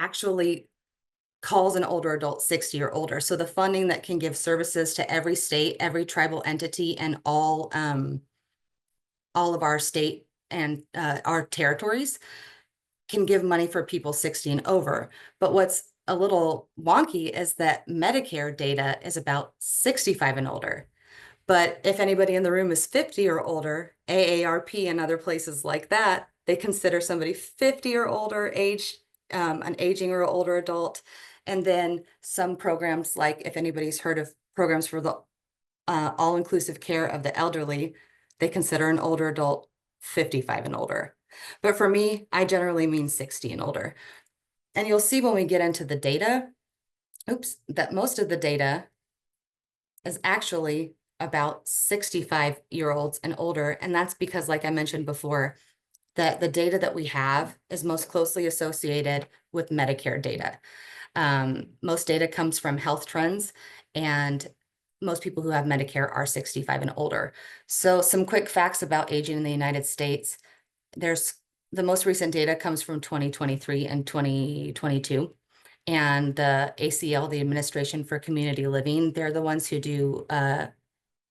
actually calls an older adult 60 or older. So the funding that can give services to every state, every tribal entity, and all of our state and our territories can give money for people 60 and over. But what's a little wonky is that Medicare data is about 65 and older. But if anybody in the room is 50 or older, AARP and other places like that, they consider somebody 50 or older an aging or older adult. And then some programs, like if anybody's heard of programs for the all-inclusive care of the elderly, they consider an older adult 55 and older. But for me, I generally mean 60 and older. And you'll see when we get into the data, that most of the data is actually about 65-year-olds and older. And that's because, like I mentioned before, that the data that we have is most closely associated with Medicare data. Most data comes from Health Trends, and most people who have Medicare are 65 and older. So some quick facts about aging in the United States. The most recent data comes from 2023 and 2022. And the ACL, the Administration for Community Living, they're the ones who do,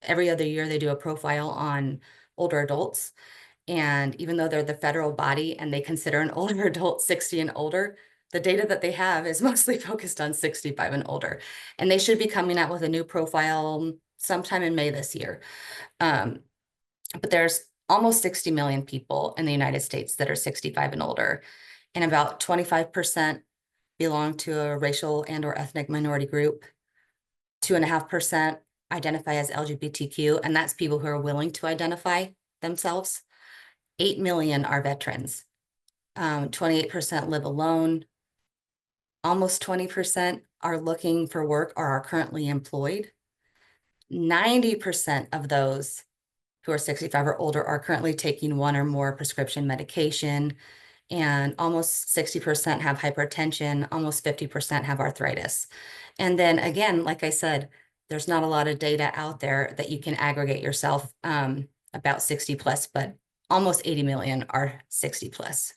every other year, they do a profile on older adults. And even though they're the federal body and they consider an older adult 60 and older, the data that they have is mostly focused on 65 and older. And they should be coming out with a new profile sometime in May this year. But there's almost 60 million people in the United States that are 65 and older, and about 25% belong to a racial and or ethnic minority group. 2.5% identify as LGBTQ, and that's people who are willing to identify themselves. 8 million are veterans. 28% live alone. Almost 20% are looking for work or are currently employed. 90% of those who are 65 or older are currently taking one or more prescription medication, and almost 60% have hypertension, almost 50% have arthritis. And then again, like I said, there's not a lot of data out there that you can aggregate yourself about 60 plus, but almost 80 million are 60 plus.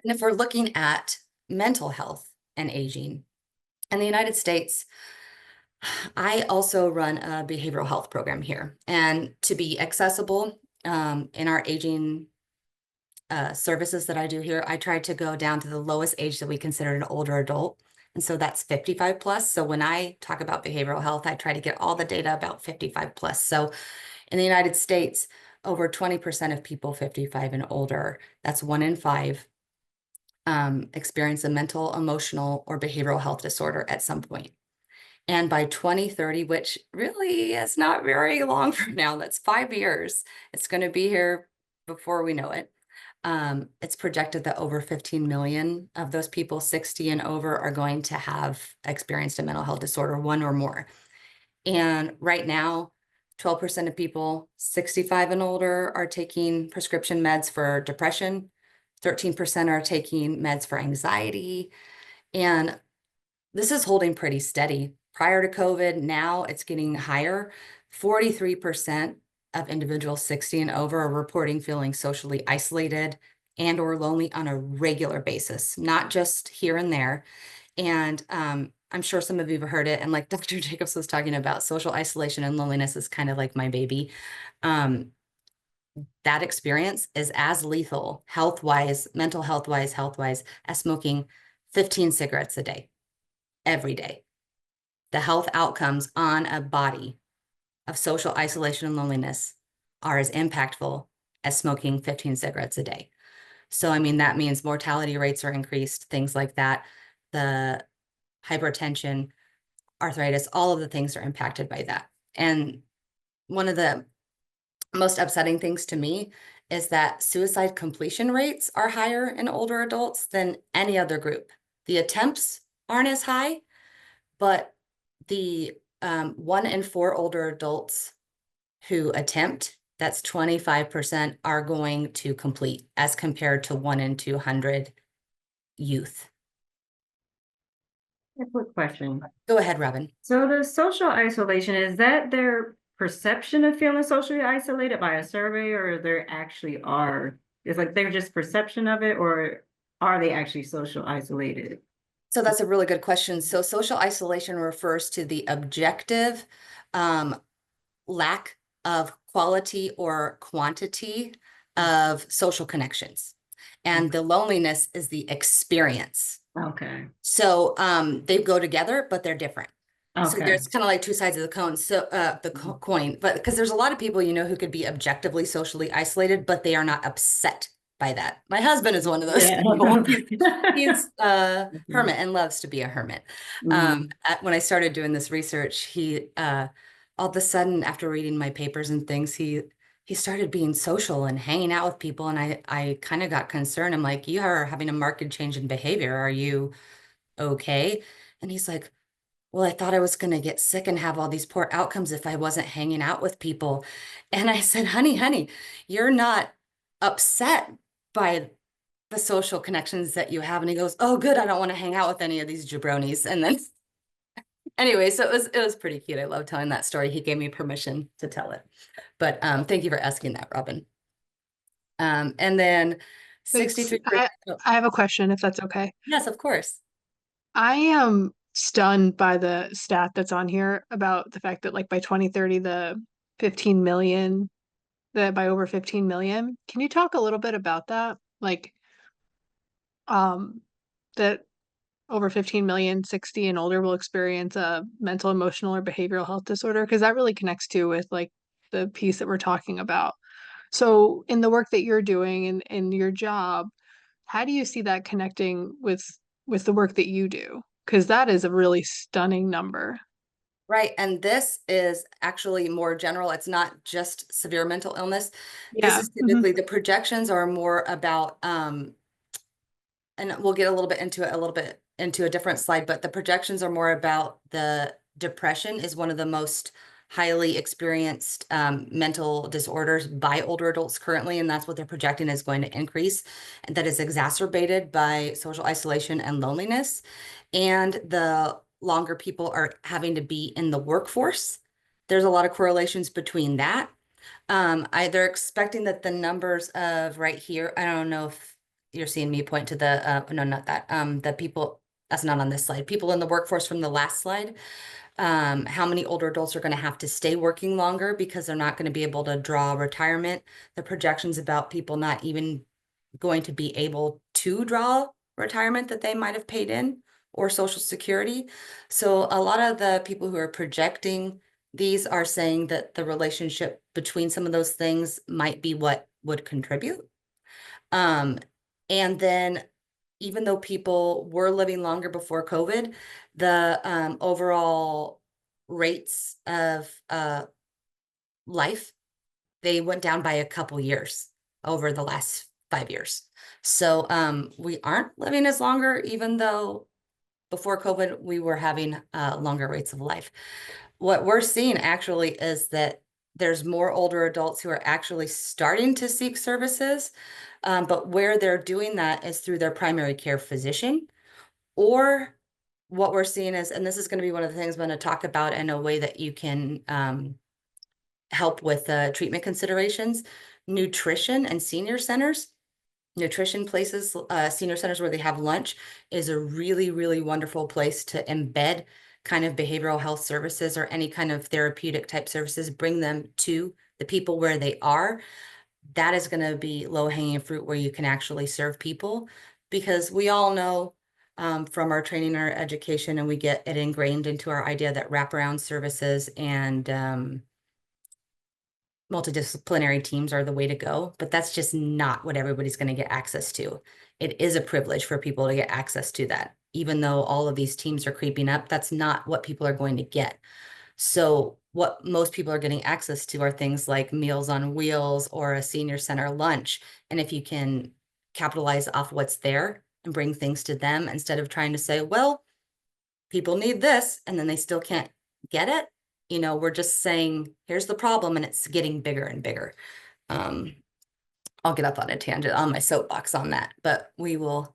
And if we're looking at mental health and aging in the United States, I also run a behavioral health program here. And to be accessible in our aging services that I do here, I try to go down to the lowest age that we consider an older adult. And so that's 55 plus. So when I talk about behavioral health, I try to get all the data about 55 plus. So in the United States, over 20% of people 55 and older, that's 1 in 5, experience a mental, emotional, or behavioral health disorder at some point. And by 2030, which really is not very long from now, that's 5 years, it's going to be here before we know it. It's projected that over 15 million of those people 60 and over are going to have experienced a mental health disorder, one or more. And right now, 12% of people 65 and older are taking prescription meds for depression. 13% are taking meds for anxiety. And this is holding pretty steady. Prior to COVID, now it's getting higher. 43% of individuals 60 and over are reporting feeling socially isolated and or lonely on a regular basis, not just here and there. And I'm sure some of you have heard it. And like Dr. Jacobs was talking about, social isolation and loneliness is kind of like my baby. That experience is as lethal, health-wise, mental health-wise, as smoking 15 cigarettes a day, every day. The health outcomes on a body of social isolation and loneliness are as impactful as smoking 15 cigarettes a day. So, I mean, that means mortality rates are increased, things like that. The hypertension, arthritis, all of the things are impacted by that. And one of the most upsetting things to me is that suicide completion rates are higher in older adults than any other group. The attempts aren't as high, but the 1 in 4 older adults who attempt, that's 25%, are going to complete, as compared to 1 in 200 youth. A quick question. Go ahead, Robin. So the social isolation, is that their perception of feeling socially isolated by a survey, or there actually are It's like they're just perception of it, or are they actually social isolated? So that's a really good question. So social isolation refers to the objective um, lack of quality or quantity of social connections. And the loneliness is the experience. Okay. So they go together, but they're different. So Okay. there's kind of like two sides of the cone. So coin, but because there's a lot of people, you know, who could be objectively socially isolated, but they are not upset by that. My husband is one of those Yeah. people. He's a Mhm. hermit and loves to be a hermit. Mhm. When I started doing this research, he all of a sudden, after reading my papers and things, he started being social and hanging out with people, and I kind of got concerned. I'm like, you are having a marked change in behavior. Are you okay? And he's like, well, I thought I was going to get sick and have all these poor outcomes if I wasn't hanging out with people. And I said, honey, you're not upset by the social connections that you have. And he goes, oh, good. I don't want to hang out with any of these jabronis. And then anyway, so it was pretty cute. I love telling that story. He gave me permission to tell it. But thank you for asking that, Robin. And then Thanks. 63. Oh, I have a question, if that's okay. yes, of course. I am stunned by the stat that's on here about the fact that like by 2030, the 15 million, that by over 15 million. Can you talk a little bit about that? Like, um, that over 15 million 60 and older will experience a mental, emotional, or behavioral health disorder? Because that really connects to with like the piece that we're talking about. So in the work that you're doing in your job, how do you see that connecting with the work that you do? Because that is a really stunning number. Right. And this is actually more general. It's not just severe mental illness. This Yeah. is typically the projections are more about, and we'll get a little bit into it a little bit into a different slide, but the projections are more about the depression is one of the most highly experienced mental disorders by older adults currently, and that's what they're projecting is going to increase, and that is exacerbated by social isolation and loneliness. And the longer people are having to be in the workforce, there's a lot of correlations between that. They're expecting that the numbers of right here, I don't know if you're seeing me point to the, no, not that, the people, that's not on this slide, people in the workforce from the last slide. How many older adults are going to have to stay working longer because they're not going to be able to draw retirement. The projections about people not even going to be able to draw retirement that they might have paid in or Social Security. So a lot of the people who are projecting these are saying that the relationship between some of those things might be what would contribute. Um, and then even though people were living longer before COVID, the overall rates of life, they went down by a couple years over the last 5 years. So we aren't living as longer, even though before COVID, we were having longer rates of life. What we're seeing actually is that there's more older adults who are actually starting to seek services, but where they're doing that is through their primary care physician, or what we're seeing is, and this is going to be one of the things I'm going to talk about in a way that you can help with treatment considerations, nutrition and senior centers. Nutrition places, senior centers where they have lunch is a really, really wonderful place to embed kind of behavioral health services or any kind of therapeutic type services, bring them to the people where they are. That is going to be low hanging fruit where you can actually serve people, because we all know from our training, our education, and we get it ingrained into our idea that wraparound services and multidisciplinary teams are the way to go, but that's just not what everybody's going to get access to. It is a privilege for people to get access to that. Even though all of these teams are creeping up, that's not what people are going to get. So what most people are getting access to are things like Meals on Wheels or a senior center lunch. And if you can capitalize off what's there and bring things to them instead of trying to say, well, people need this, and then they still can't get it. You know, we're just saying, here's the problem, and it's getting bigger and bigger. Um, I'll get up on a tangent on my soapbox on that, but we will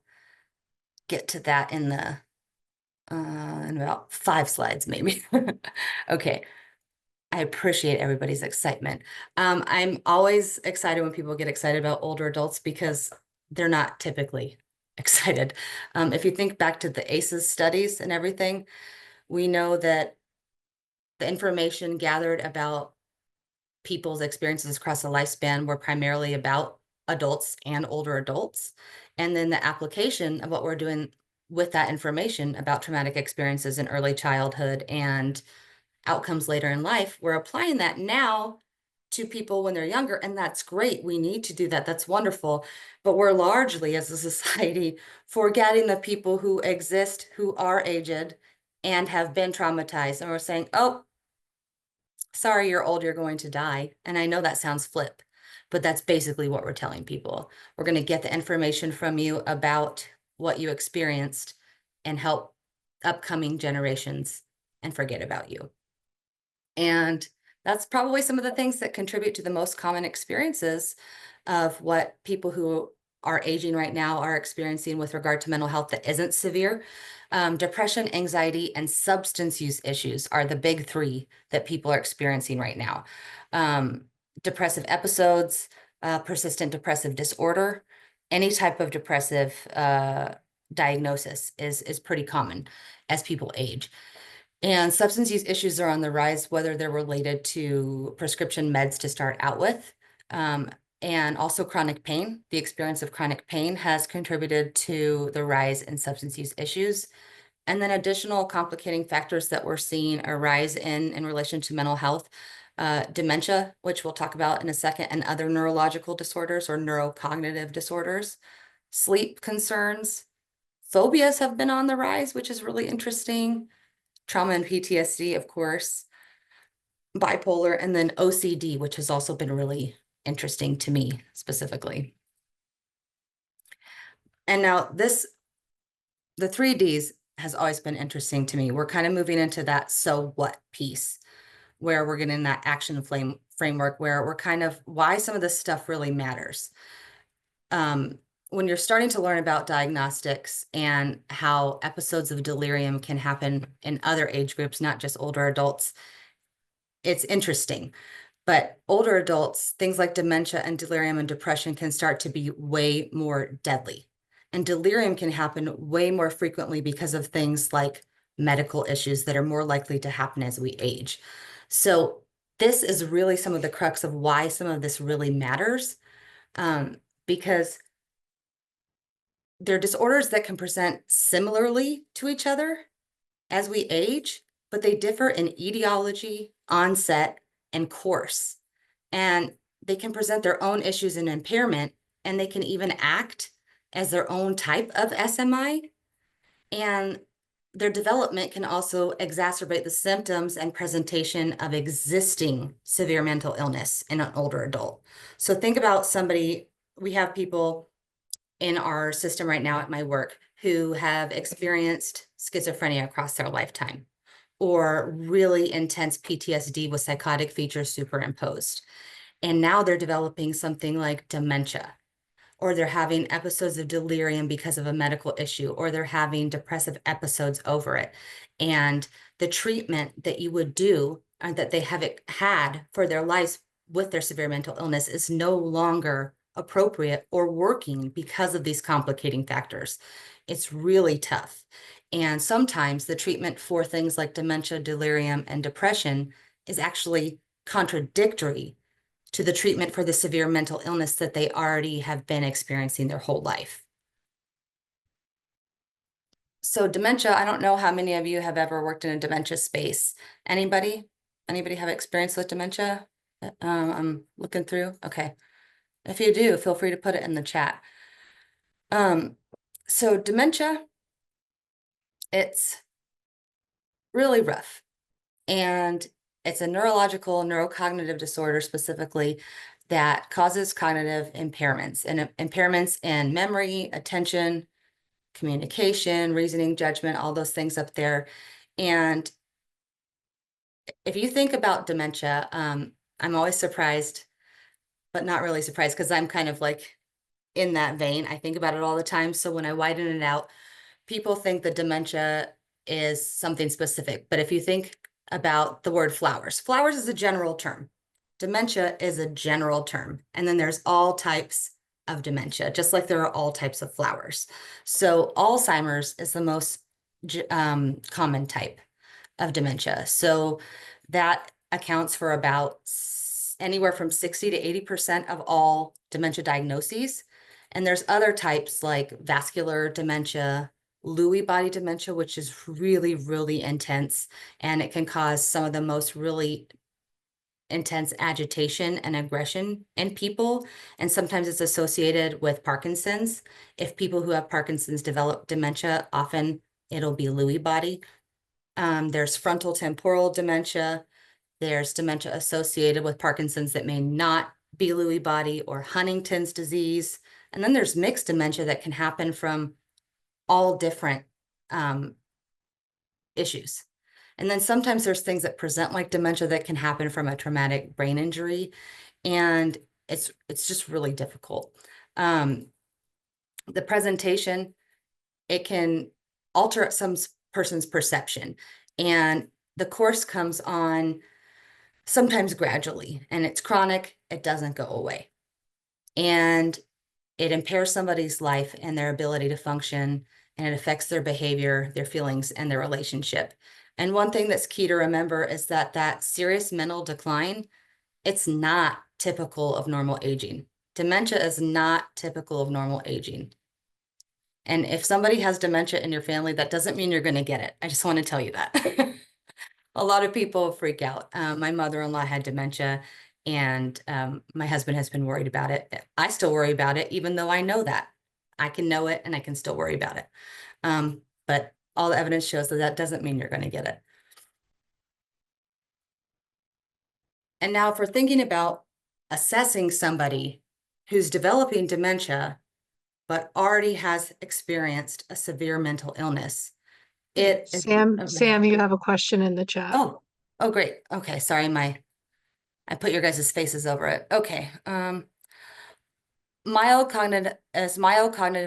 get to that in about 5 slides, maybe. Okay. I appreciate everybody's excitement. I'm always excited when people get excited about older adults because they're not typically excited. If you think back to the ACEs studies and everything, we know that the information gathered about people's experiences across the lifespan were primarily about adults and older adults. And then the application of what we're doing with that information about traumatic experiences in early childhood and outcomes later in life, we're applying that now to people when they're younger. And that's great. We need to do that. That's wonderful. But we're largely, as a society, forgetting the people who exist, who are aged and have been traumatized. And we're saying, oh, sorry, you're old, you're going to die. And I know that sounds flip, but that's basically what we're telling people. We're going to get the information from you about what you experienced and help upcoming generations and forget about you. And that's probably some of the things that contribute to the most common experiences of what people who are aging right now are experiencing with regard to mental health that isn't severe. Depression, anxiety, and substance use issues are the big three that people are experiencing right now. Depressive episodes, persistent depressive disorder, any type of depressive diagnosis is pretty common as people age. And substance use issues are on the rise, whether they're related to prescription meds to start out with, and also chronic pain. The experience of chronic pain has contributed to the rise in substance use issues. And then additional complicating factors that we're seeing arise in relation to mental health, dementia, which we'll talk about in a second, and other neurological disorders or neurocognitive disorders, sleep concerns, phobias have been on the rise, which is really interesting. Trauma and PTSD, of course, bipolar, and then OCD, which has also been really interesting to me specifically. And now the 3Ds has always been interesting to me. We're kind of moving into that so what piece, where we're getting that action framework, where we're kind of why some of this stuff really matters. When you're starting to learn about diagnostics and how episodes of delirium can happen in other age groups, not just older adults, it's interesting. But older adults, things like dementia and delirium and depression can start to be way more deadly. And delirium can happen way more frequently because of things like medical issues that are more likely to happen as we age. So this is really some of the crux of why some of this really matters, because they're disorders that can present similarly to each other as we age, but they differ in etiology, onset, and course. And they can present their own issues and impairment, and they can even act as their own type of SMI. And their development can also exacerbate the symptoms and presentation of existing severe mental illness in an older adult. So think about somebody, we have people in our system right now at my work who have experienced schizophrenia across their lifetime, or really intense PTSD with psychotic features superimposed. And now they're developing something like dementia, or they're having episodes of delirium because of a medical issue, or they're having depressive episodes over it. And the treatment that you would do, that they have had for their lives with their severe mental illness, is no longer appropriate or working because of these complicating factors. It's really tough. And sometimes the treatment for things like dementia, delirium, and depression is actually contradictory to the treatment for the severe mental illness that they already have been experiencing their whole life. So dementia, I don't know how many of you have ever worked in a dementia space. Anybody? Anybody have experience with dementia? I'm looking through. Okay. If you do, feel free to put it in the chat. So dementia, it's really rough. And it's a neurological, neurocognitive disorder specifically that causes cognitive impairments, and impairments in memory, attention, communication, reasoning, judgment, all those things up there. And if you think about dementia, I'm always surprised, but not really surprised, because I'm kind of like in that vein. I think about it all the time. So when I widen it out, people think that dementia is something specific. But if you think about the word flowers. Flowers is a general term. Dementia is a general term. And then there's all types of dementia, just like there are all types of flowers. So Alzheimer's is the most common type of dementia. So that accounts for about anywhere from 60 to 80% of all dementia diagnoses. And there's other types like vascular dementia, Lewy body dementia, which is really, really intense. And it can cause some of the most really intense agitation and aggression in people. And sometimes it's associated with Parkinson's. If people who have Parkinson's develop dementia, often it'll be Lewy body. There's frontal temporal dementia. There's dementia associated with Parkinson's that may not be Lewy body or Huntington's disease. And then there's mixed dementia that can happen from all different issues. And then sometimes there's things that present like dementia that can happen from a traumatic brain injury. And it's just really difficult. The presentation, it can alter some person's perception. And the course comes on sometimes gradually, and it's chronic, it doesn't go away. And it impairs somebody's life and their ability to function, and it affects their behavior, their feelings, and their relationship. And one thing that's key to remember is that that serious mental decline, it's not typical of normal aging. Dementia is not typical of normal aging. And if somebody has dementia in your family, that doesn't mean you're going to get it. I just want to tell you that. A lot of people freak out. My mother-in-law had dementia, and my husband has been worried about it. I still worry about it, even though I know that. I can know it, and I can still worry about it. But all the evidence shows that that doesn't mean you're going to get it. And now if we're thinking about assessing somebody who's developing dementia, but already has experienced a severe mental illness, it is— Sam, you have a question in the chat. Oh, great. Okay, sorry, I put your guys' faces over it. Okay. Mild cognitive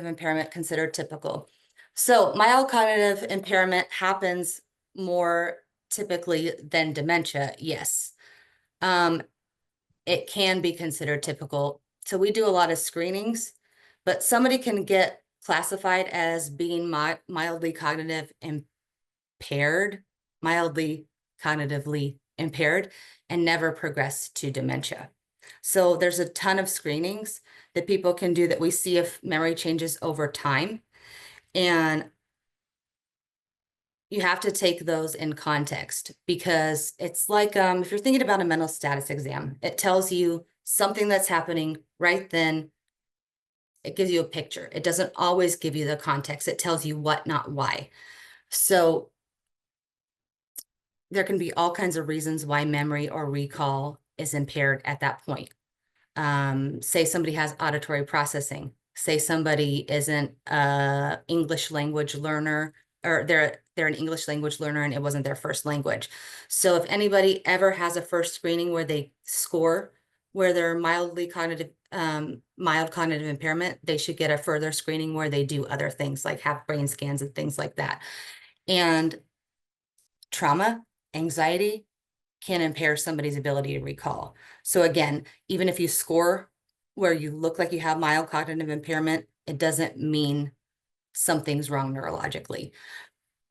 impairment considered typical? So mild cognitive impairment happens more typically than dementia, yes. It can be considered typical. So we do a lot of screenings, but somebody can get classified as being mildly cognitively impaired and never progress to dementia. So there's a ton of screenings that people can do that we see if memory changes over time. And you have to take those in context, because it's like if you're thinking about a mental status exam, it tells you something that's happening right then. It gives you a picture. It doesn't always give you the context. It tells you what, not why. So there can be all kinds of reasons why memory or recall is impaired at that point. Say somebody has auditory processing. Say somebody isn't an English language learner, or they're an English language learner and it wasn't their first language. So if anybody ever has a first screening where they score where they're mild cognitive impairment, they should get a further screening where they do other things like have brain scans and things like that. And trauma, anxiety can impair somebody's ability to recall. So again, even if you score where you look like you have mild cognitive impairment, it doesn't mean something's wrong neurologically.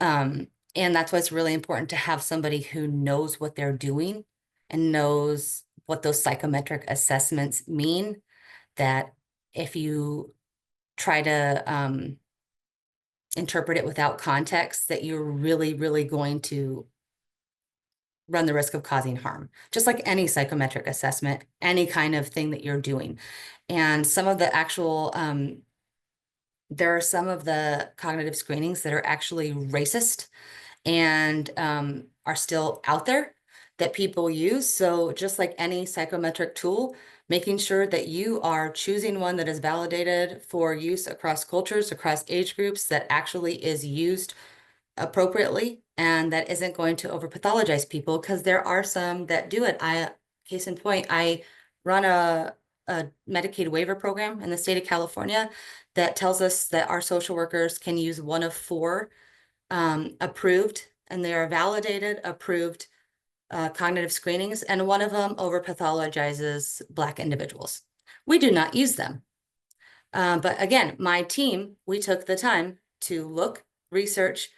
And that's why it's really important to have somebody who knows what they're doing and knows what those psychometric assessments mean, that if you try to interpret it without context, that you're really, really going to run the risk of causing harm, just like any psychometric assessment, any kind of thing that you're doing. And some of the actual, there are some of the cognitive screenings that are actually racist and are still out there that people use. So just like any psychometric tool, making sure that you are choosing one that is validated for use across cultures, across age groups, that actually is used appropriately and that isn't going to over pathologize people, because there are some that do it. Case in point, I run a Medicaid waiver program in the state of California that tells us that our social workers can use one of 4 approved, and they are validated, approved cognitive screenings, and one of them over pathologizes Black individuals. We do not use them. But again, my team, we took the time to look, research,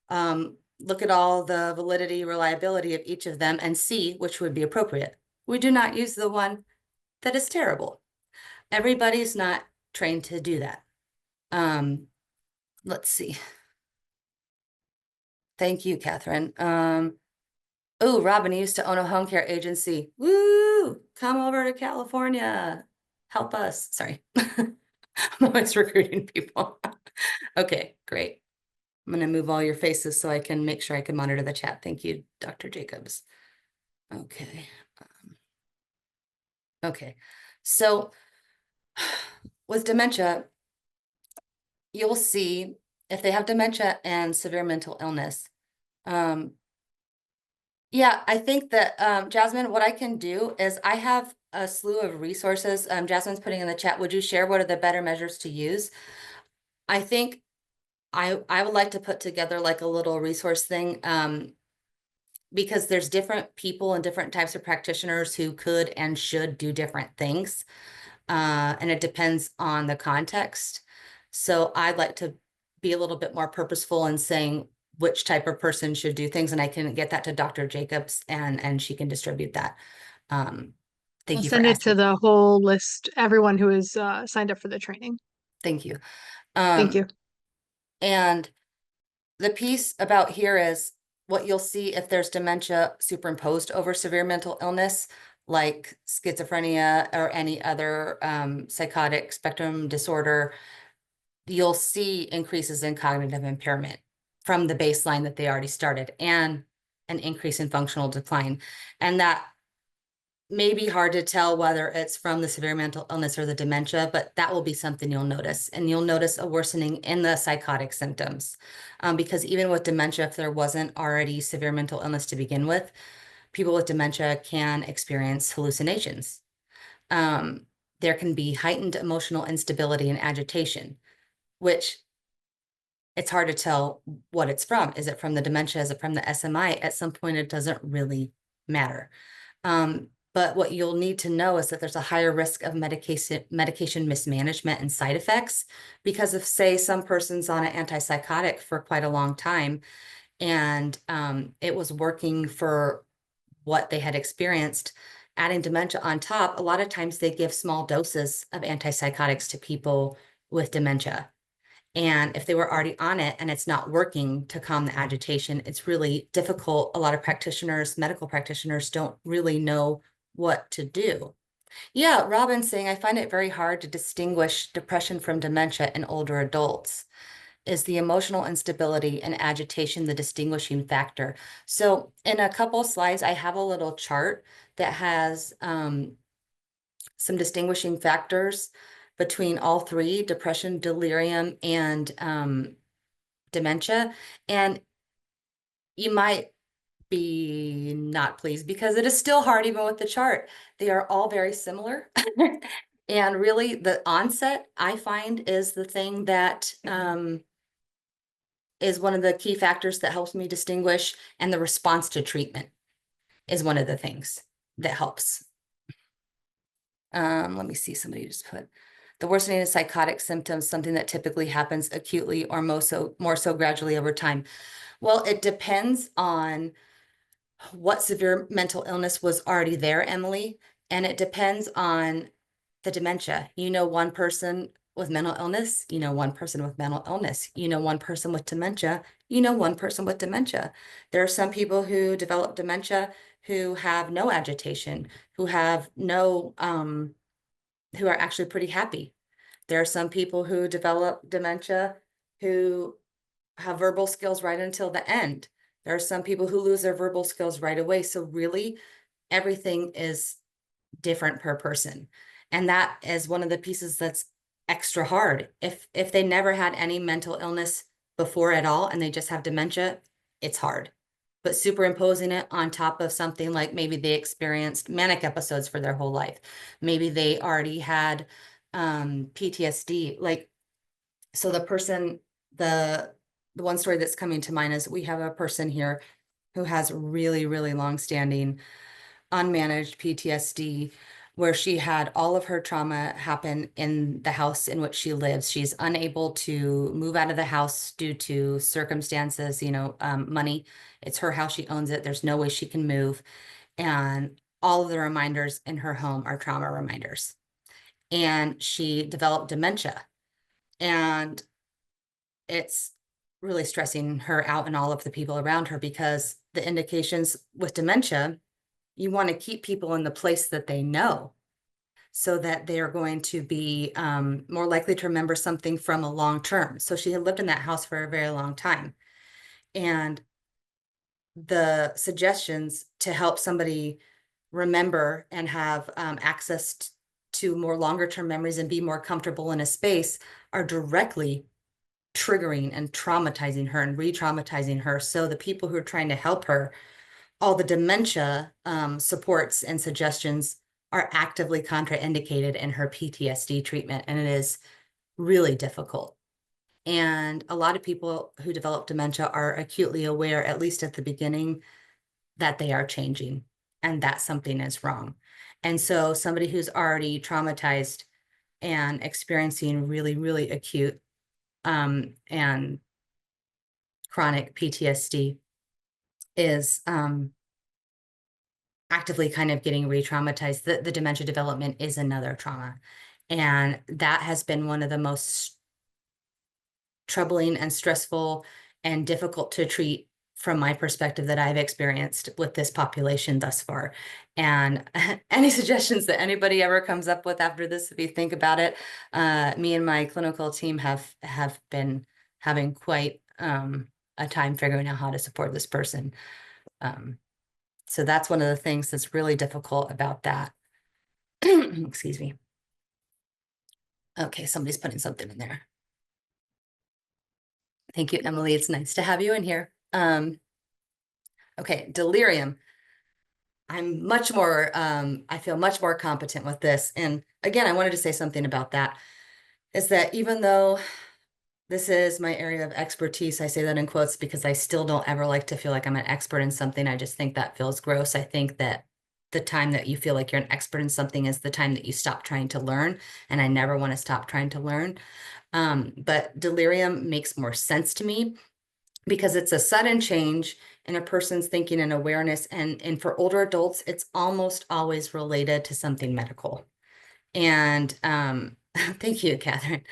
look at all the validity, reliability of each of them and see which would be appropriate. We do not use the one that is terrible. Everybody's not trained to do that. Let's see. Thank you, Catherine. Oh, Robin used to own a home care agency. Woo! Come over to California. Help us. Sorry. I'm always recruiting people. Okay, great. I'm going to move all your faces so I can make sure I can monitor the chat. Thank you, Dr. Jacobs. Okay. Okay. So with dementia, you'll see if they have dementia and severe mental illness. Yeah, I think that, Jasmine, what I can do is I have a slew of resources. Jasmine's putting in the chat. Would you share what are the better measures to use? I think I would like to put together like a little resource thing, because there's different people and different types of practitioners who could and should do different things. And it depends on the context. So I'd like to be a little bit more purposeful in saying which type of person should do things, and I can get that to Dr. Jacobs and she can distribute that. Thank I'll you for send it to asking. the whole list, everyone who is signed up for the training. Thank you. Thank you. And the piece about here is what you'll see if there's dementia superimposed over severe mental illness, like schizophrenia or any other psychotic spectrum disorder, you'll see increases in cognitive impairment from the baseline that they already started and an increase in functional decline. And that may be hard to tell whether it's from the severe mental illness or the dementia, but that will be something you'll notice. And you'll notice a worsening in the psychotic symptoms. Because even with dementia, if there wasn't already severe mental illness to begin with, people with dementia can experience hallucinations. There can be heightened emotional instability and agitation, which it's hard to tell what it's from. Is it from the dementia? Is it from the SMI? At some point, it doesn't really matter. But what you'll need to know is that there's a higher risk of medication mismanagement and side effects, because if, say, some person's on an antipsychotic for quite a long time and it was working for what they had experienced, adding dementia on top, a lot of times they give small doses of antipsychotics to people with dementia. And if they were already on it and it's not working to calm the agitation, it's really difficult. A lot of practitioners, medical practitioners, don't really know what to do. Yeah, Robin's saying, I find it very hard to distinguish depression from dementia in older adults. Is the emotional instability and agitation the distinguishing factor? So in a couple slides, I have a little chart that has some distinguishing factors between all three: depression, delirium, and dementia. And you might be not pleased because it is still hard even with the chart. They are all very similar. And really the onset, I find, is the thing that is one of the key factors that helps me distinguish, and the response to treatment is one of the things that helps. Let me see, somebody just put the worsening of psychotic symptoms, something that typically happens acutely or more so gradually over time. Well, it depends on what severe mental illness was already there, Emily, and it depends on the dementia. You know, one person with mental illness, you know, one person with mental illness, you know, one person with dementia, you know, one person with dementia. There are some people who develop dementia who have no agitation, who have no, who are actually pretty happy. There are some people who develop dementia who have verbal skills right until the end. There are some people who lose their verbal skills right away. So really, everything is different per person. And that is one of the pieces that's extra hard. If they never had any mental illness before at all and they just have dementia, it's hard. But superimposing it on top of something like maybe they experienced manic episodes for their whole life. Maybe they already had PTSD. Like, so the person, the one story that's coming to mind is we have a person here who has really, really long-standing unmanaged PTSD, where she had all of her trauma happen in the house in which she lives. She's unable to move out of the house due to circumstances, money. It's her house, she owns it. There's no way she can move. And all of the reminders in her home are trauma reminders. And she developed dementia. And it's really stressing her out and all of the people around her, because the indications with dementia, you want to keep people in the place that they know, so that they are going to be more likely to remember something from a long term. So she had lived in that house for a very long time. And the suggestions to help somebody remember and have access to more longer term memories and be more comfortable in a space are directly triggering and traumatizing her and re-traumatizing her. So the people who are trying to help her, all the dementia supports and suggestions are actively contraindicated in her PTSD treatment, and it is really difficult. And a lot of people who develop dementia are acutely aware, at least at the beginning, that they are changing and that something is wrong. And so somebody who's already traumatized and experiencing really, really acute and chronic PTSD is actively kind of getting re-traumatized. The dementia development is another trauma. And that has been one of the most troubling and stressful and difficult to treat from my perspective that I've experienced with this population thus far. And any suggestions that anybody ever comes up with after this, if you think about it, me and my clinical team have been having quite a time figuring out how to support this person. So that's one of the things that's really difficult about that. Excuse me. Okay, somebody's putting something in there. Thank you, Emily. It's nice to have you in here. Okay, delirium. I'm much more, I feel much more competent with this. And again, I wanted to say something about that, is that even though this is my area of expertise, I say that in quotes because I still don't ever like to feel like I'm an expert in something. I just think that feels gross. I think that the time that you feel like you're an expert in something is the time that you stop trying to learn. And I never want to stop trying to learn. But delirium makes more sense to me because it's a sudden change in a person's thinking and awareness. And for older adults, it's almost always related to something medical. And thank you, Catherine.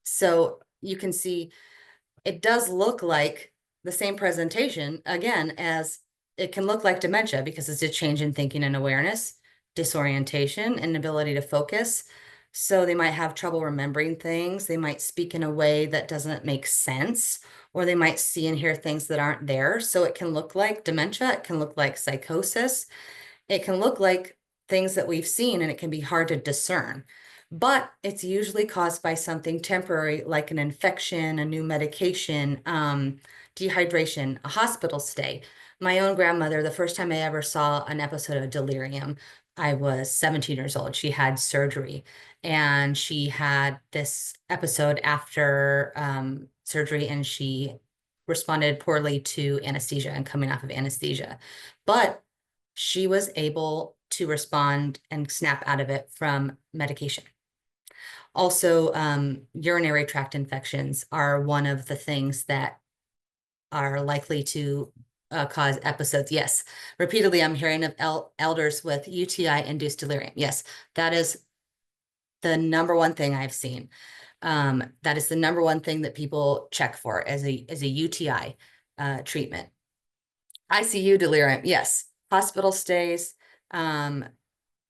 So you can see it does look like the same presentation, again, as it can look like dementia because it's a change in thinking and awareness, disorientation, and ability to focus. So they might have trouble remembering things. They might speak in a way that doesn't make sense, or they might see and hear things that aren't there. So it can look like dementia. It can look like psychosis. It can look like things that we've seen, and it can be hard to discern. But it's usually caused by something temporary, like an infection, a new medication, dehydration, a hospital stay. My own grandmother, the first time I ever saw an episode of delirium, I was 17 years old. She had surgery, and she had this episode after surgery, and she responded poorly to anesthesia and coming off of anesthesia. But she was able to respond and snap out of it from medication. Also, urinary tract infections are one of the things that are likely to cause episodes. Yes, repeatedly I'm hearing of elders with UTI-induced delirium. Yes, that is the number one thing I've seen. That is the number one thing that people check for as a UTI treatment. ICU delirium, yes. Hospital stays,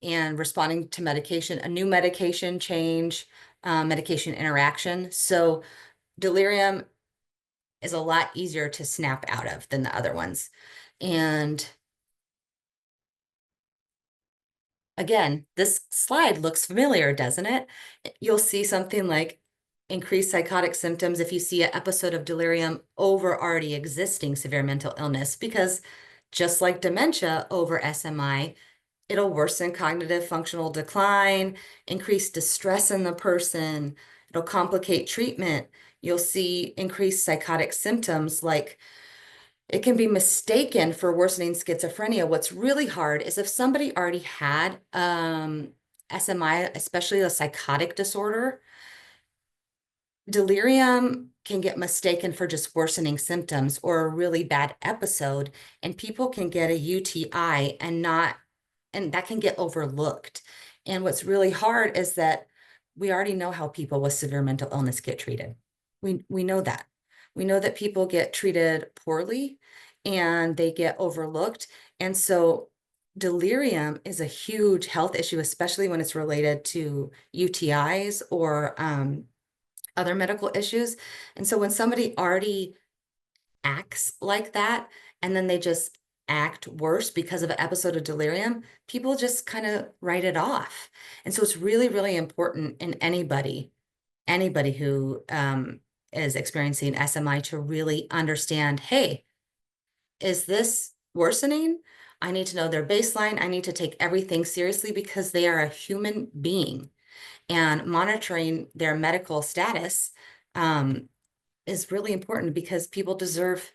and responding to medication, a new medication change, medication interaction. So delirium is a lot easier to snap out of than the other ones. And again, this slide looks familiar, doesn't it? You'll see something like increased psychotic symptoms if you see an episode of delirium over already existing severe mental illness, because just like dementia over SMI, it'll worsen cognitive functional decline, increase distress in the person. It'll complicate treatment. You'll see increased psychotic symptoms like it can be mistaken for worsening schizophrenia. What's really hard is if somebody already had SMI, especially a psychotic disorder, delirium can get mistaken for just worsening symptoms or a really bad episode, and people can get a UTI and that can get overlooked. And what's really hard is that we already know how people with severe mental illness get treated. We know that. We know that people get treated poorly and they get overlooked. And so delirium is a huge health issue, especially when it's related to UTIs or other medical issues. And so when somebody already acts like that, and then they just act worse because of an episode of delirium, people just kind of write it off. And so it's really, really important in anybody who is experiencing SMI to really understand, hey, is this worsening? I need to know their baseline. I need to take everything seriously because they are a human being. And monitoring their medical status is really important because people deserve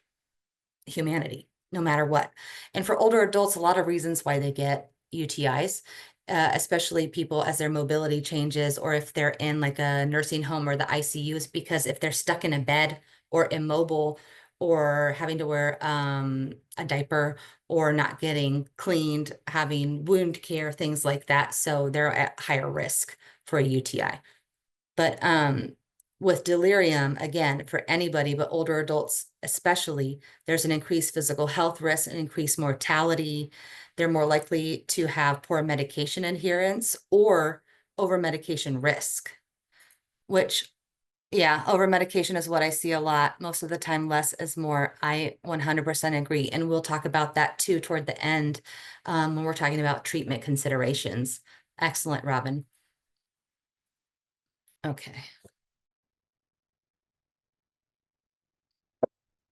humanity, no matter what. And for older adults, a lot of reasons why they get UTIs, especially people as their mobility changes, or if they're in like a nursing home or the ICUs, because if they're stuck in a bed or immobile or having to wear a diaper or not getting cleaned, having wound care, things like that. So they're at higher risk for a UTI. But with delirium, again, for anybody, but older adults especially, there's an increased physical health risk, an increased mortality. They're more likely to have poor medication adherence or over medication risk, which, yeah, over medication is what I see a lot. Most of the time, less is more. I 100% agree. And we'll talk about that too toward the end when we're talking about treatment considerations. Excellent, Robin. Okay.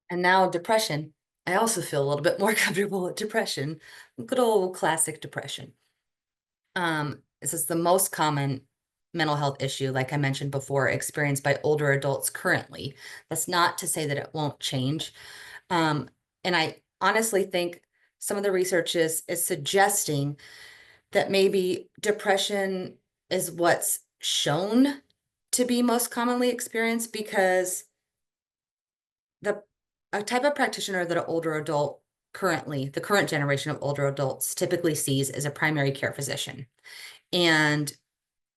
And now depression. I also feel a little bit more comfortable with depression. Good old classic depression. This is the most common mental health issue, like I mentioned before, experienced by older adults currently. That's not to say that it won't change. And I honestly think some of the research is suggesting that maybe depression is what's shown to be most commonly experienced because a type of practitioner that an older adult currently, the current generation of older adults typically sees is a primary care physician. And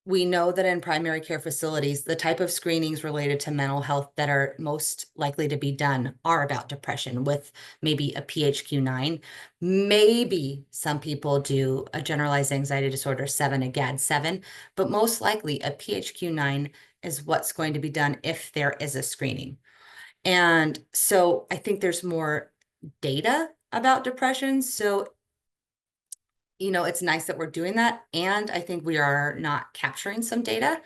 we know that in primary care facilities, the type of screenings related to mental health that are most likely to be done are about depression with maybe a PHQ-9. Maybe some people do a generalized anxiety disorder 7, a GAD-7, but most likely a PHQ-9 is what's going to be done if there is a screening. And so I think there's more data about depression. So, it's nice that we're doing that. And I think we are not capturing some data.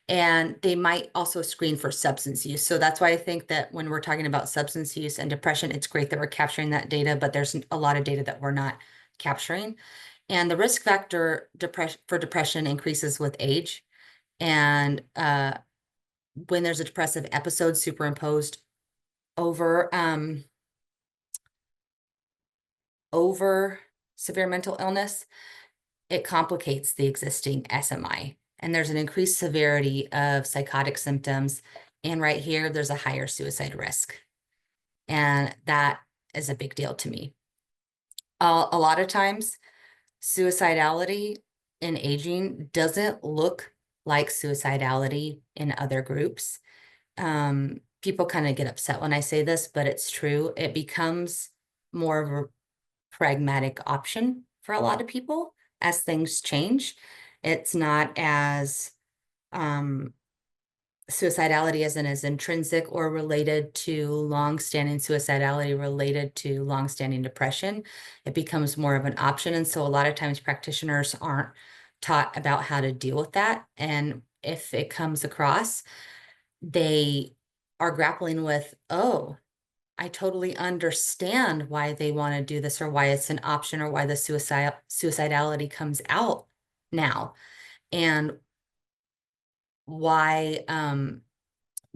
And they might also screen for substance use. So that's why I think that when we're talking about substance use and depression, it's great that we're capturing that data, but there's a lot of data that we're not capturing. And the risk factor for depression increases with age. And when there's a depressive episode superimposed over severe mental illness, it complicates the existing SMI. And there's an increased severity of psychotic symptoms. And right here, there's a higher suicide risk. And that is a big deal to me. A lot of times, suicidality in aging doesn't look like suicidality in other groups. People kind of get upset when I say this, but it's true. It becomes more of a pragmatic option for a lot of people as things change. It's not as suicidality isn't as intrinsic or related to long-standing suicidality related to long-standing depression. It becomes more of an option. And so a lot of times practitioners aren't taught about how to deal with that. And if it comes across, they are grappling with, oh, I totally understand why they want to do this or why it's an option or why the suicidality comes out now and why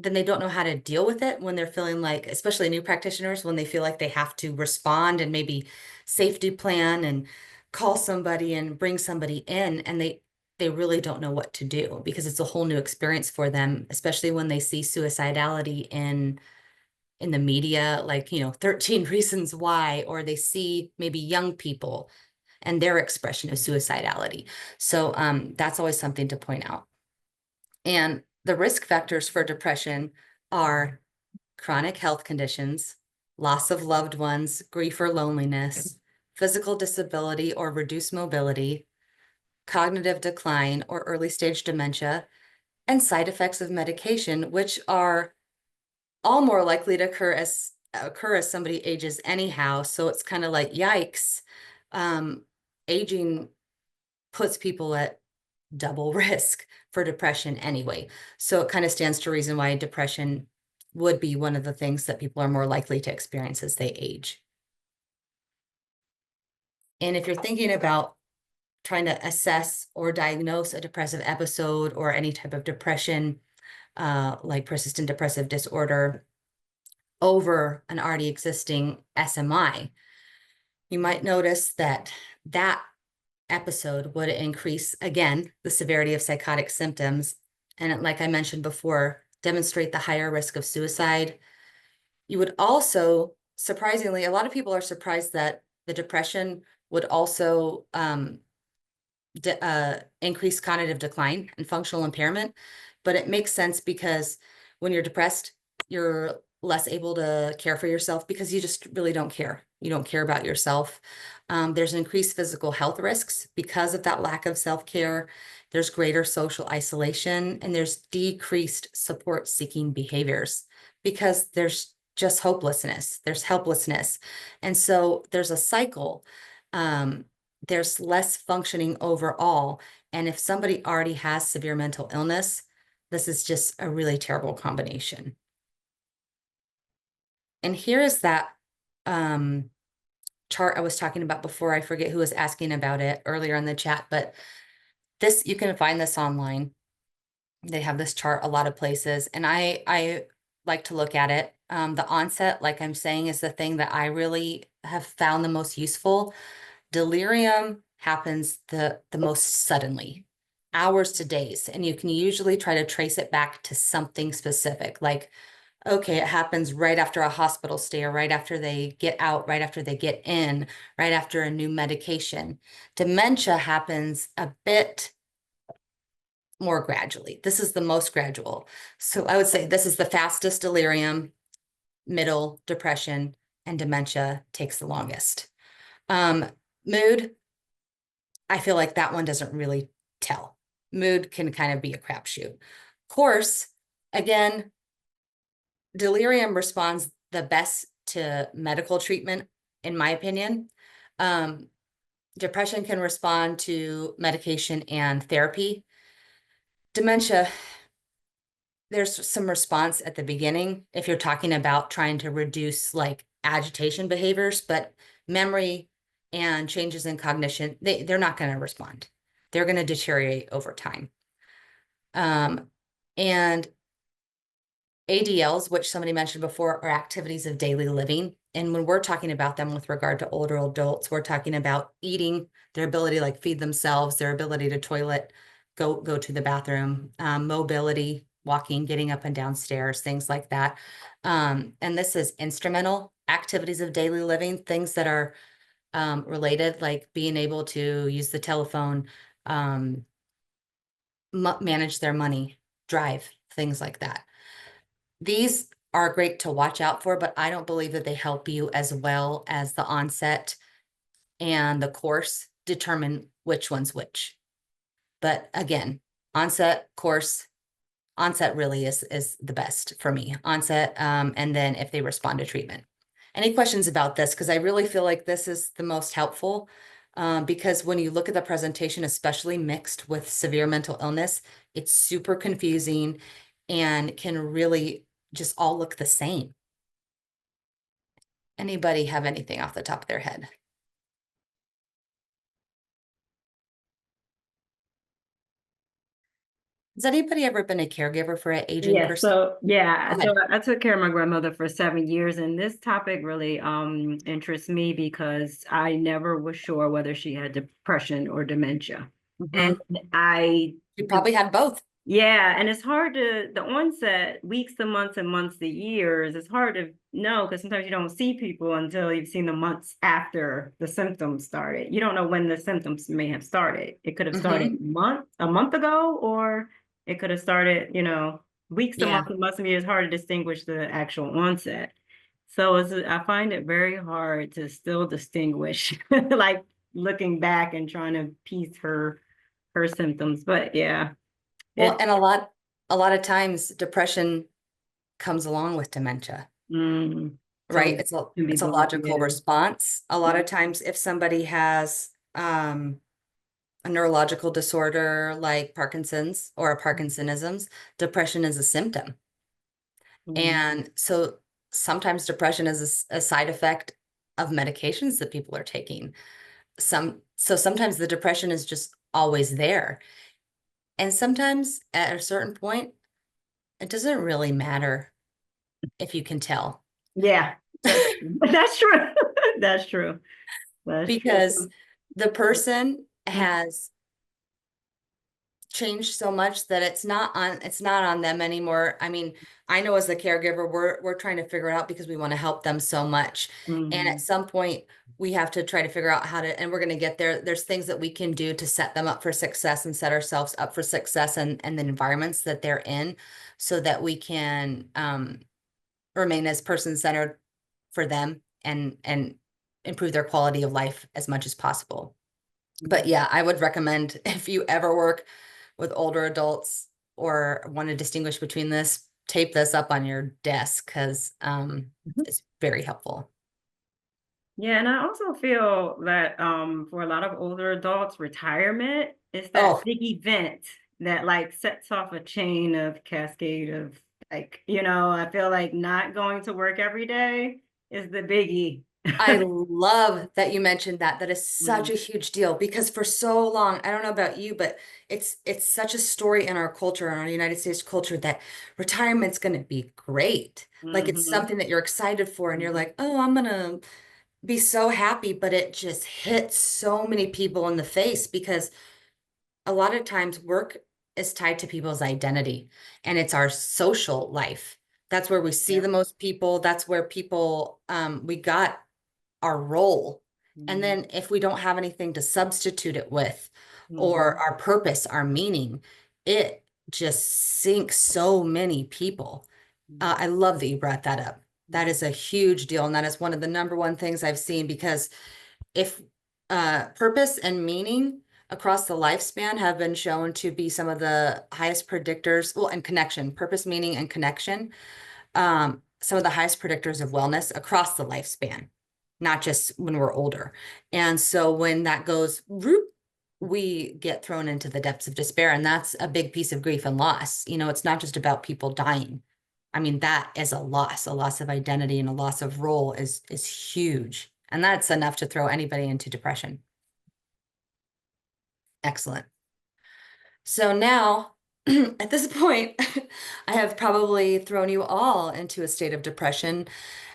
then they don't know how to deal with it when they're feeling like, especially new practitioners, when they feel like they have to respond and maybe safety plan and call somebody and bring somebody in, and they really don't know what to do because it's a whole new experience for them, especially when they see suicidality in the media, like, 13 reasons why, or they see maybe young people and their expression of suicidality. So that's always something to point out. And the risk factors for depression are chronic health conditions, loss of loved ones, grief or loneliness, physical disability or reduced mobility, cognitive decline or early stage dementia, and side effects of medication, which are all more likely to occur as somebody ages anyhow. So it's kind of like, yikes, aging puts people at double risk for depression anyway. So it kind of stands to reason why depression would be one of the things that people are more likely to experience as they age. And if you're thinking about trying to assess or diagnose a depressive episode or any type of depression, like persistent depressive disorder, over an already existing SMI, you might notice that that episode would increase, again, the severity of psychotic symptoms. And like I mentioned before, demonstrate the higher risk of suicide. You would also, surprisingly, a lot of people are surprised that the depression would also increase cognitive decline and functional impairment. But it makes sense because when you're depressed, you're less able to care for yourself because you just really don't care. You don't care about yourself. There's increased physical health risks because of that lack of self-care. There's greater social isolation, and there's decreased support-seeking behaviors because there's just hopelessness. There's helplessness. And so there's a cycle. There's less functioning overall. And if somebody already has severe mental illness, this is just a really terrible combination. And here is that chart I was talking about before. I forget who was asking about it earlier in the chat, but this, you can find this online. They have this chart a lot of places, and I like to look at it. The onset, like I'm saying, is the thing that I really have found the most useful. Delirium happens the most suddenly, hours to days, and you can usually try to trace it back to something specific, like, okay, it happens right after a hospital stay, or right after they get out, right after they get in, right after a new medication. Dementia happens a bit more gradually. This is the most gradual. So I would say this is the fastest delirium, middle depression, and dementia takes the longest. Mood, I feel like that one doesn't really tell. Mood can kind of be a crapshoot. Course, again, delirium responds the best to medical treatment, in my opinion. Depression can respond to medication and therapy. Dementia, there's some response at the beginning if you're talking about trying to reduce like agitation behaviors, but memory and changes in cognition, they're not going to respond. They're going to deteriorate over time. And ADLs, which somebody mentioned before, are activities of daily living. And when we're talking about them with regard to older adults, we're talking about eating, their ability to like feed themselves, their ability to toilet, go to the bathroom, mobility, walking, getting up and down stairs, things like that. And this is instrumental activities of daily living, things that are related, like being able to use the telephone, manage their money, drive, things like that. These are great to watch out for, but I don't believe that they help you as well as the onset and the course determine which one's which. But again, onset, course, onset really is the best for me. Onset, and then if they respond to treatment. Any questions about this? Because I really feel like this is the most helpful, because when you look at the presentation, especially mixed with severe mental illness, it's super confusing and can really just all look the same. Anybody have anything off the top of their head? Has anybody ever been a caregiver for an aging Yeah, person? so yeah, Go so ahead. I took care of my grandmother for 7 years, and this topic really interests me because I never was sure whether she had depression or dementia. And Mhm. I You probably had both. yeah, and it's hard to the onset, weeks to months and months to years. It's hard to know because sometimes you don't see people until you've seen the months after the symptoms started. You don't know when the symptoms may have started. It could have started Mhm. a month ago, or it could have started, weeks to Yeah. months and months to years. Hard to distinguish the actual onset. So I find it very hard to still distinguish, like looking back and trying to piece her symptoms. But yeah, Well, it's and a lot of times depression comes along with dementia, Mm, so right? it can be It's a both, logical yeah. response. A lot Yeah. of times if somebody has a neurological disorder like Parkinson's or a Parkinsonisms, depression is a symptom. Mm, And so sometimes depression is a side effect of medications that people are taking. So sometimes the depression is just always there. And sometimes at a certain point, it doesn't really matter if you can tell. yeah, that's true. That's true. That's true. Because the person Mm, has changed so much that it's not on them anymore. I mean, I know as the caregiver, we're trying to figure it out because we want to help them so much. And at mm, some point we have to try to figure out how to, and we're going to get there. There's things that we can do to set them up for success and set ourselves up for success and the environments that they're in so that we can remain as person-centered for them and improve their quality of life as much as possible. But mm. yeah, I would recommend if you ever work with older adults or want to distinguish between this, tape this up on your desk because it's very helpful. Yeah, and I also feel that for a lot of older adults, retirement is that Oh, big event that like sets off a chain of cascade of like, I feel like not going to work every day is the biggie. I love that you mentioned that. That is such Mm, a huge deal because for so long, I don't know about you, but it's such a story in our culture, in our United States culture, that retirement's going to be great. Like it's mhm, something that you're excited for, and you're mhm, like, oh, I'm gonna be so happy, but it just hits so many people in the face because a lot of times work is tied to people's identity and it's our social life. That's where we see yeah, the most people. That's where people, we got our role. And mhm, then if we don't have anything to substitute it with, or mhm, our purpose, our meaning, it just sinks so many people. I mhm, love that you brought that up. That mhm, is a huge deal. And that is one of the number one things I've seen because if purpose and meaning across the lifespan have been shown to be some of the highest predictors, well, and connection, purpose, meaning, and connection, some of the highest predictors of wellness across the lifespan, not just when we're older. And so when that goes, whoop, we get thrown into the depths of despair. And that's a big piece of grief and loss. You know, it's not just about people dying. I mean, that is a loss of identity and a loss of role is huge. And that's enough to throw anybody into depression. Excellent. So now, at this point, I have probably thrown you all into a state of depression,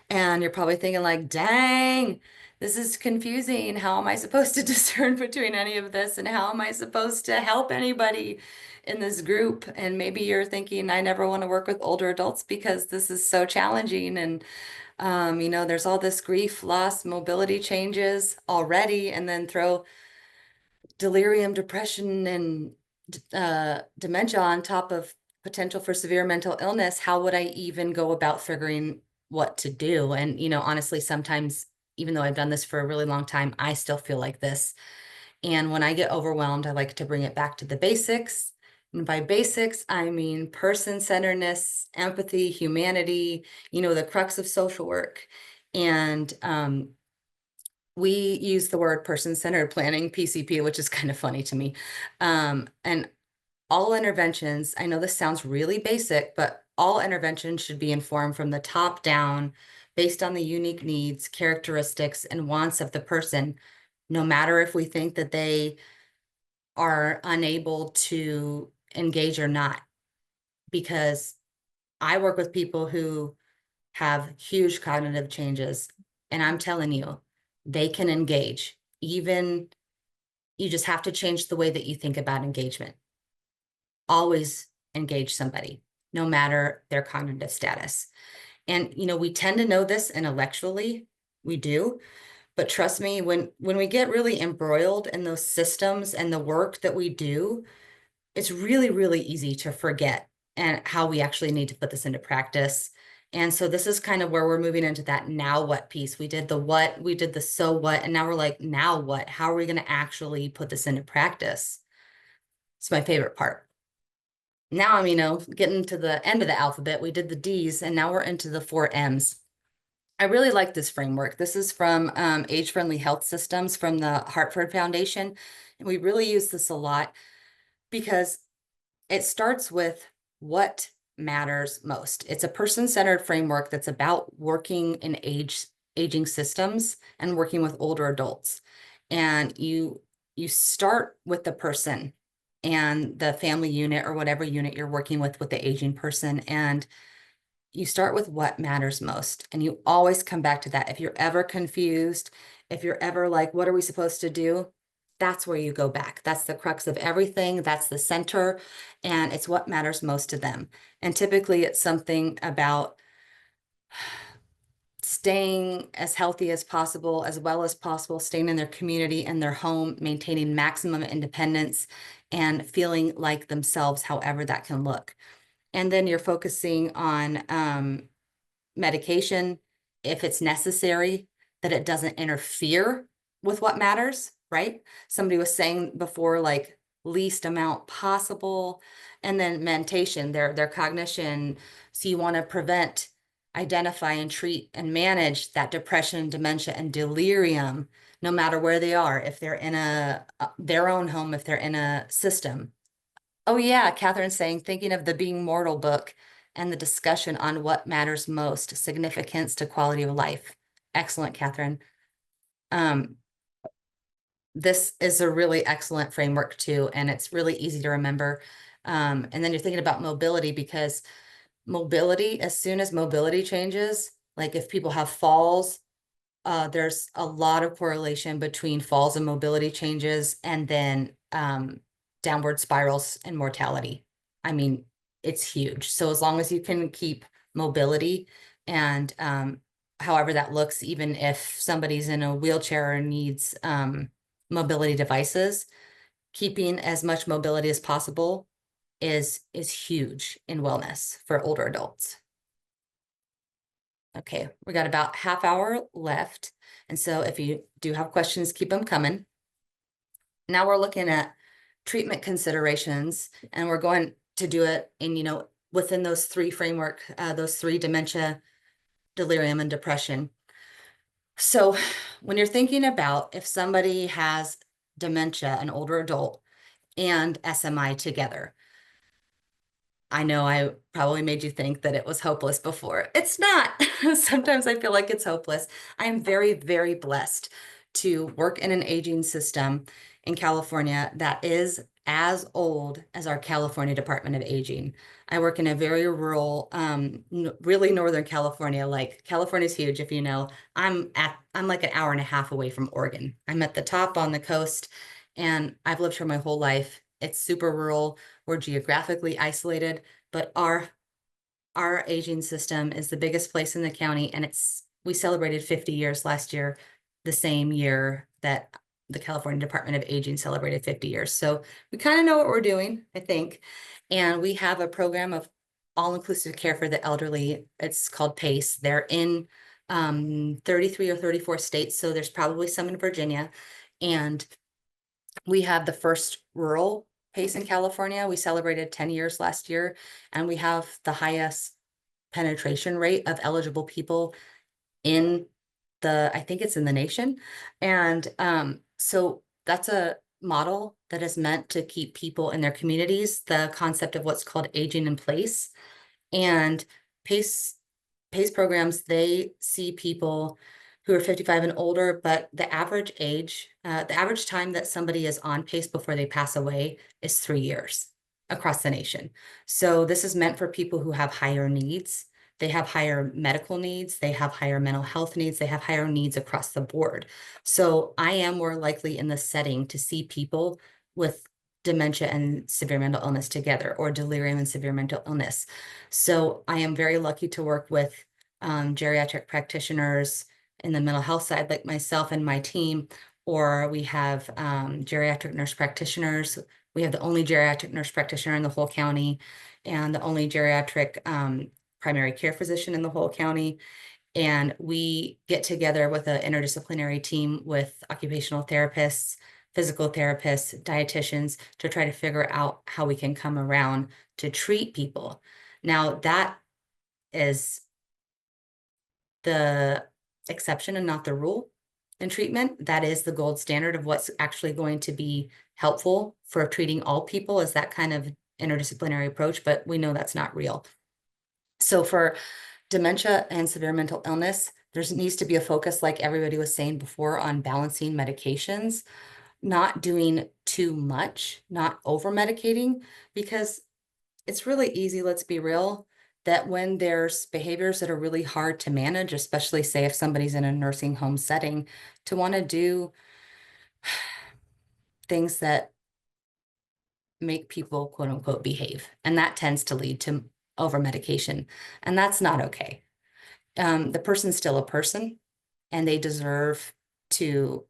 and you're probably thinking like, dang, this is confusing. How am I supposed to discern between any of this? And how am I supposed to help anybody in this group? And maybe you're thinking, I never want to work with older adults because this is so challenging. And there's all this grief, loss, mobility changes already, and then throw delirium, depression, and dementia on top of potential for severe mental illness. How would I even go about figuring what to do? And, honestly, sometimes, even though I've done this for a really long time, I still feel like this. And when I get overwhelmed, I like to bring it back to the basics. And by basics, I mean person-centeredness, empathy, humanity, the crux of social work. And we use the word person-centered planning, PCP, which is kind of funny to me. And all interventions, I know this sounds really basic, but all interventions should be informed from the top down based on the unique needs, characteristics, and wants of the person, no matter if we think that they are unable to engage or not, because I work with people who have huge cognitive changes, and I'm telling you, they can engage. Even you just have to change the way that you think about engagement. Always engage somebody, no matter their cognitive status. And, you know, we tend to know this intellectually, we do, but trust me, when we get really embroiled in those systems and the work that we do, it's really, really easy to forget and how we actually need to put this into practice. And so this is kind of where we're moving into that now what piece. We did the what, we did the so what, and now we're like, now what? How are we going to actually put this into practice? It's my favorite part. Now I'm, you know, getting to the end of the alphabet. We did the D's, and now we're into the 4 M's. I really like this framework. This is from Age-Friendly Health Systems from the Hartford Foundation. And we really use this a lot because it starts with what matters most. It's a person-centered framework that's about working in aging systems and working with older adults. And you start with the person and the family unit or whatever unit you're working with the aging person. And you start with what matters most. And you always come back to that. If you're ever confused, if you're ever like, what are we supposed to do? That's where you go back. That's the crux of everything. That's the center. And it's what matters most to them. And typically it's something about staying as healthy as possible, as well as possible, staying in their community and their home, maintaining maximum independence and feeling like themselves, however that can look. And then you're focusing on medication if it's necessary, that it doesn't interfere with what matters, right? Somebody was saying before, like least amount possible. And then mentation, their cognition. So you want to prevent, identify, and treat and manage that depression, dementia, and delirium, no matter where they are, if they're in their own home, if they're in a system. Oh yeah, Catherine's saying, thinking of the Being Mortal book and the discussion on what matters most, significance to quality of life. Excellent, Catherine. This is a really excellent framework too, and it's really easy to remember. And then you're thinking about mobility, because mobility, as soon as mobility changes, like if people have falls, there's a lot of correlation between falls and mobility changes, and then downward spirals and mortality. I mean, it's huge. So as long as you can keep mobility, and however that looks, even if somebody's in a wheelchair or needs mobility devices, keeping as much mobility as possible is huge in wellness for older adults. Okay, we got about half hour left. And so if you do have questions, keep them coming. Now we're looking at treatment considerations, and we're going to do it in, you know, within those 3 framework, those 3: dementia, delirium, and depression. So when you're thinking about if somebody has dementia, an older adult, and SMI together, I know I probably made you think that it was hopeless before. It's not. Sometimes I feel like it's hopeless. I am very, very blessed to work in an aging system in California that is as old as our California Department of Aging. I work in a very rural, really Northern California. Like, California's huge, if you know. I'm like an hour and a half away from Oregon. I'm at the top on the coast, and I've lived here my whole life. It's super rural. We're geographically isolated, but our aging system is the biggest place in the county, and we celebrated 50 years last year, the same year that the California Department of Aging celebrated 50 years. So we kind of know what we're doing, I think. And we have a program of all-inclusive care for the elderly. It's called PACE. They're in 33 or 34 states, so there's probably some in Virginia. And we have the first rural PACE in California. We celebrated 10 years last year, and we have the highest penetration rate of eligible people in I think it's in the nation. And so that's a model that is meant to keep people in their communities, the concept of what's called aging in place. And PACE programs, they see people who are 55 and older, but the average age, the average time that somebody is on PACE before they pass away is 3 years. across the nation. So this is meant for people who have higher needs. They have higher medical needs, they have higher mental health needs, they have higher needs across the board. So I am more likely in the setting to see people with dementia and severe mental illness together, or delirium and severe mental illness. So I am very lucky to work with geriatric practitioners in the mental health side, like myself and my team, or we have geriatric nurse practitioners. We have the only geriatric nurse practitioner in the whole county, and the only geriatric primary care physician in the whole county. And we get together with an interdisciplinary team with occupational therapists, physical therapists, dietitians, to try to figure out how we can come around to treat people. Now, that is the exception and not the rule in treatment. That is the gold standard of what's actually going to be helpful for treating all people, is that kind of interdisciplinary approach, but we know that's not real. So for dementia and severe mental illness, there needs to be a focus, like everybody was saying before, on balancing medications, not doing too much, not over medicating, because it's really easy, let's be real, that when there's behaviors that are really hard to manage, especially say if somebody's in a nursing home setting, to want to do things that make people quote unquote behave. And that tends to lead to over medication. And that's not okay. The person's still a person, and they deserve to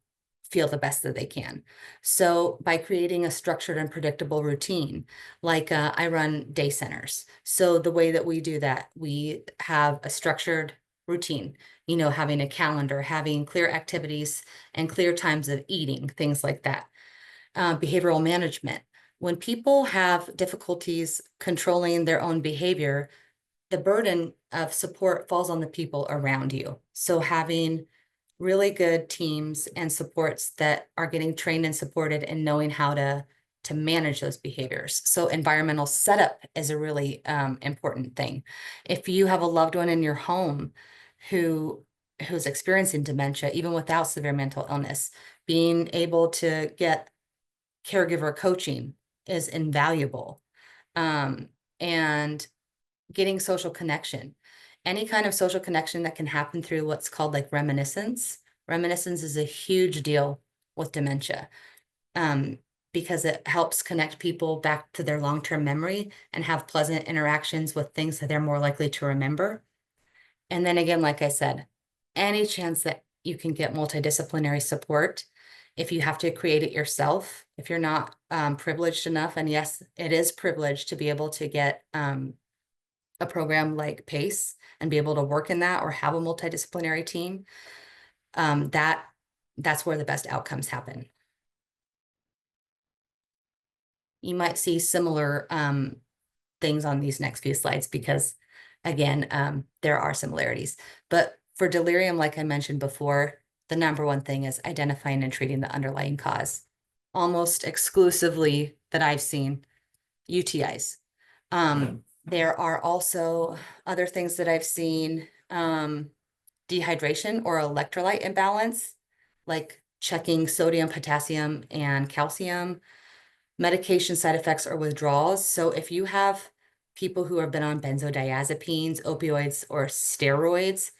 feel the best that they can. So by creating a structured and predictable routine, like I run day centers. So the way that we do that, we have a structured routine, you know, having a calendar, having clear activities and clear times of eating, things like that. Behavioral management. When people have difficulties controlling their own behavior, the burden of support falls on the people around you. So having really good teams and supports that are getting trained and supported and knowing how to manage those behaviors. So environmental setup is a really important thing. If you have a loved one in your home who's experiencing dementia, even without severe mental illness, being able to get caregiver coaching is invaluable. And getting social connection, any kind of social connection that can happen through what's called like reminiscence. Reminiscence is a huge deal with dementia, because it helps connect people back to their long-term memory and have pleasant interactions with things that they're more likely to remember. And then again, like I said, any chance that you can get multidisciplinary support, if you have to create it yourself, if you're not privileged enough, and yes, it is privileged to be able to get a program like PACE and be able to work in that or have a multidisciplinary team, that's where the best outcomes happen. You might see similar things on these next few slides because, again, there are similarities. But for delirium, like I mentioned before, the number one thing is identifying and treating the underlying cause. Almost exclusively that I've seen, UTIs. There are also other things that I've seen, dehydration or electrolyte imbalance, like checking sodium, potassium, and calcium, medication side effects or withdrawals. So if you have people who have been on benzodiazepines, opioids, or steroids,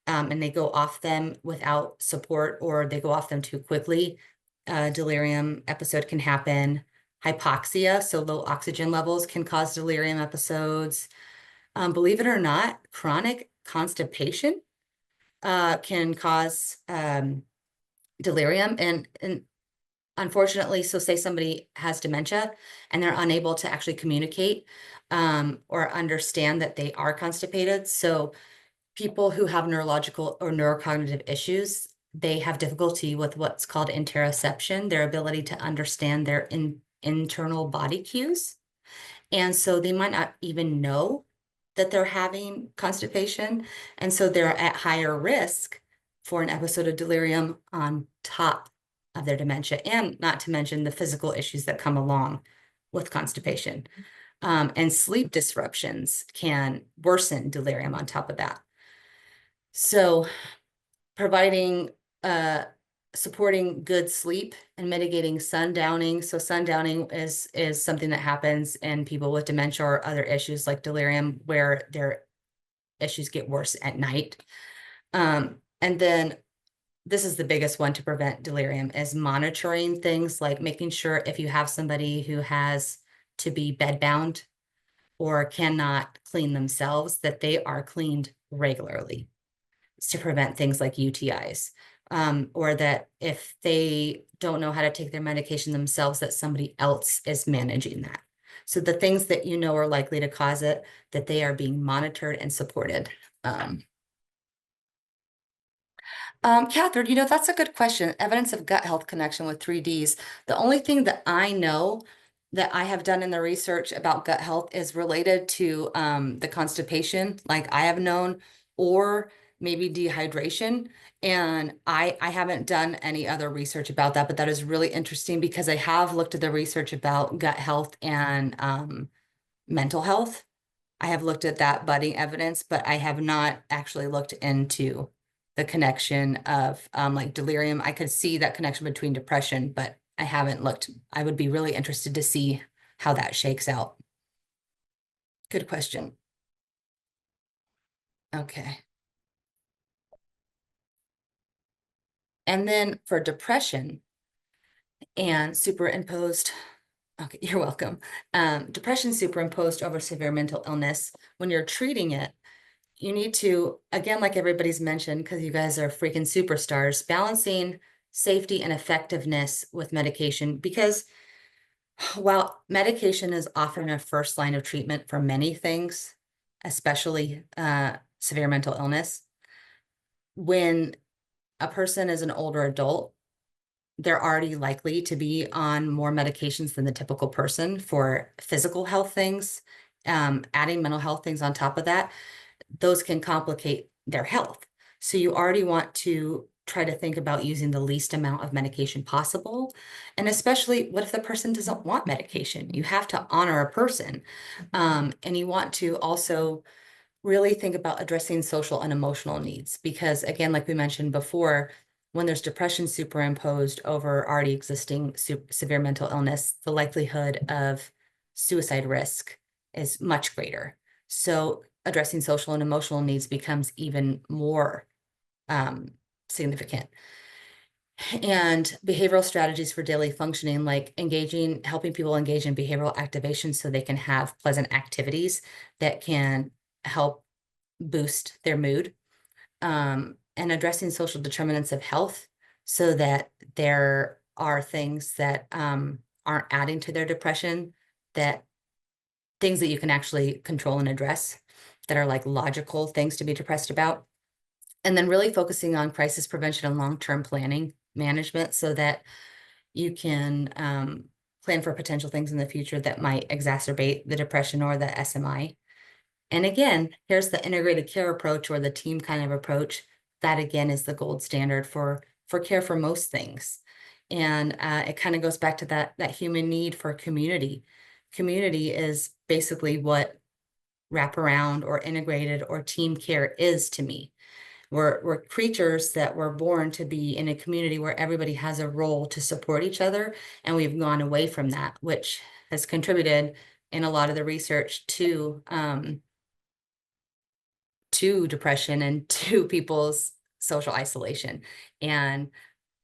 and they go off them without support, or they go off them too quickly, delirium episode can happen. Hypoxia, so low oxygen levels, can cause delirium episodes. Believe it or not, chronic constipation can cause delirium. And unfortunately, so say somebody has dementia and they're unable to actually communicate or understand that they are constipated. So people who have neurological or neurocognitive issues, they have difficulty with what's called interoception, their ability to understand their internal body cues. And so they might not even know that they're having constipation. And so they're at higher risk for an episode of delirium on top of their dementia, and not to mention the physical issues that come along with constipation. And sleep disruptions can worsen delirium on top of that. So providing supporting good sleep and mitigating sundowning. So sundowning is something that happens in people with dementia or other issues like delirium, where their issues get worse at night. And then this is the biggest one to prevent delirium, is monitoring things like making sure if you have somebody who has to be bedbound or cannot clean themselves, that they are cleaned regularly to prevent things like UTIs. Or that if they don't know how to take their medication themselves, that somebody else is managing that. So the things that you know are likely to cause it, that they are being monitored and supported. Catherine, that's a good question. Evidence of gut health connection with 3Ds. The only thing that I know that I have done in the research about gut health is related to the constipation, like I have known, or maybe dehydration. And I haven't done any other research about that, but that is really interesting because I have looked at the research about gut health and mental health. I have looked at that budding evidence, but I have not actually looked into the connection of like delirium. I could see that connection between depression, but I haven't looked. I would be really interested to see how that shakes out. Good question. Okay. And then for depression and superimposed, okay, you're welcome. Depression superimposed over severe mental illness, when you're treating it, you need to, again, like everybody's mentioned, because you guys are freaking superstars, balancing safety and effectiveness with medication. Because while medication is often a first line of treatment for many things, especially severe mental illness, when a person is an older adult, they're already likely to be on more medications than the typical person for physical health things. Adding mental health things on top of that, those can complicate their health. So you already want to try to think about using the least amount of medication possible. And especially, what if the person doesn't want medication? You have to honor a person. And you want to also really think about addressing social and emotional needs. Because again, like we mentioned before, when there's depression superimposed over already existing severe mental illness, the likelihood of suicide risk is much greater. So addressing social and emotional needs becomes even more significant. And behavioral strategies for daily functioning, like helping people engage in behavioral activation so they can have pleasant activities that can help boost their mood. And addressing social determinants of health so that there are things that aren't adding to their depression, that things that you can actually control and address, that are like logical things to be depressed about. And then really focusing on crisis prevention and long-term planning management so that you can plan for potential things in the future that might exacerbate the depression or the SMI. And again, here's the integrated care approach, or the team kind of approach. That again is the gold standard for care for most things. And it kind of goes back to that human need for community. Community is basically what wraparound or integrated or team care is to me. We're creatures that were born to be in a community where everybody has a role to support each other. And we've gone away from that, which has contributed in a lot of the research to depression and to people's social isolation. And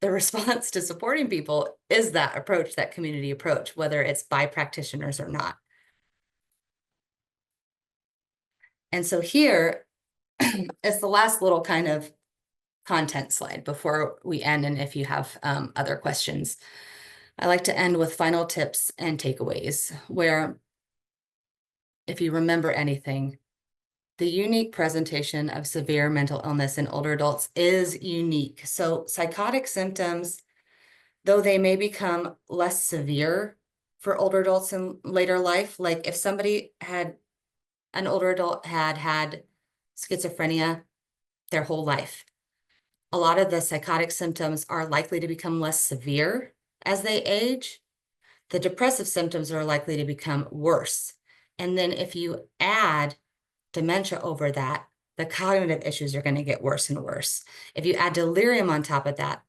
the response to supporting people is that approach, that community approach, whether it's by practitioners or not. And so here is the last little kind of content slide before we end. And if you have other questions, I like to end with final tips and takeaways, where if you remember anything, the unique presentation of severe mental illness in older adults is unique. So psychotic symptoms, though they may become less severe for older adults in later life, like if an older adult had schizophrenia their whole life, a lot of the psychotic symptoms are likely to become less severe as they age. The depressive symptoms are likely to become worse. And then if you add dementia over that, the cognitive issues are going to get worse and worse. If you add delirium on top of that,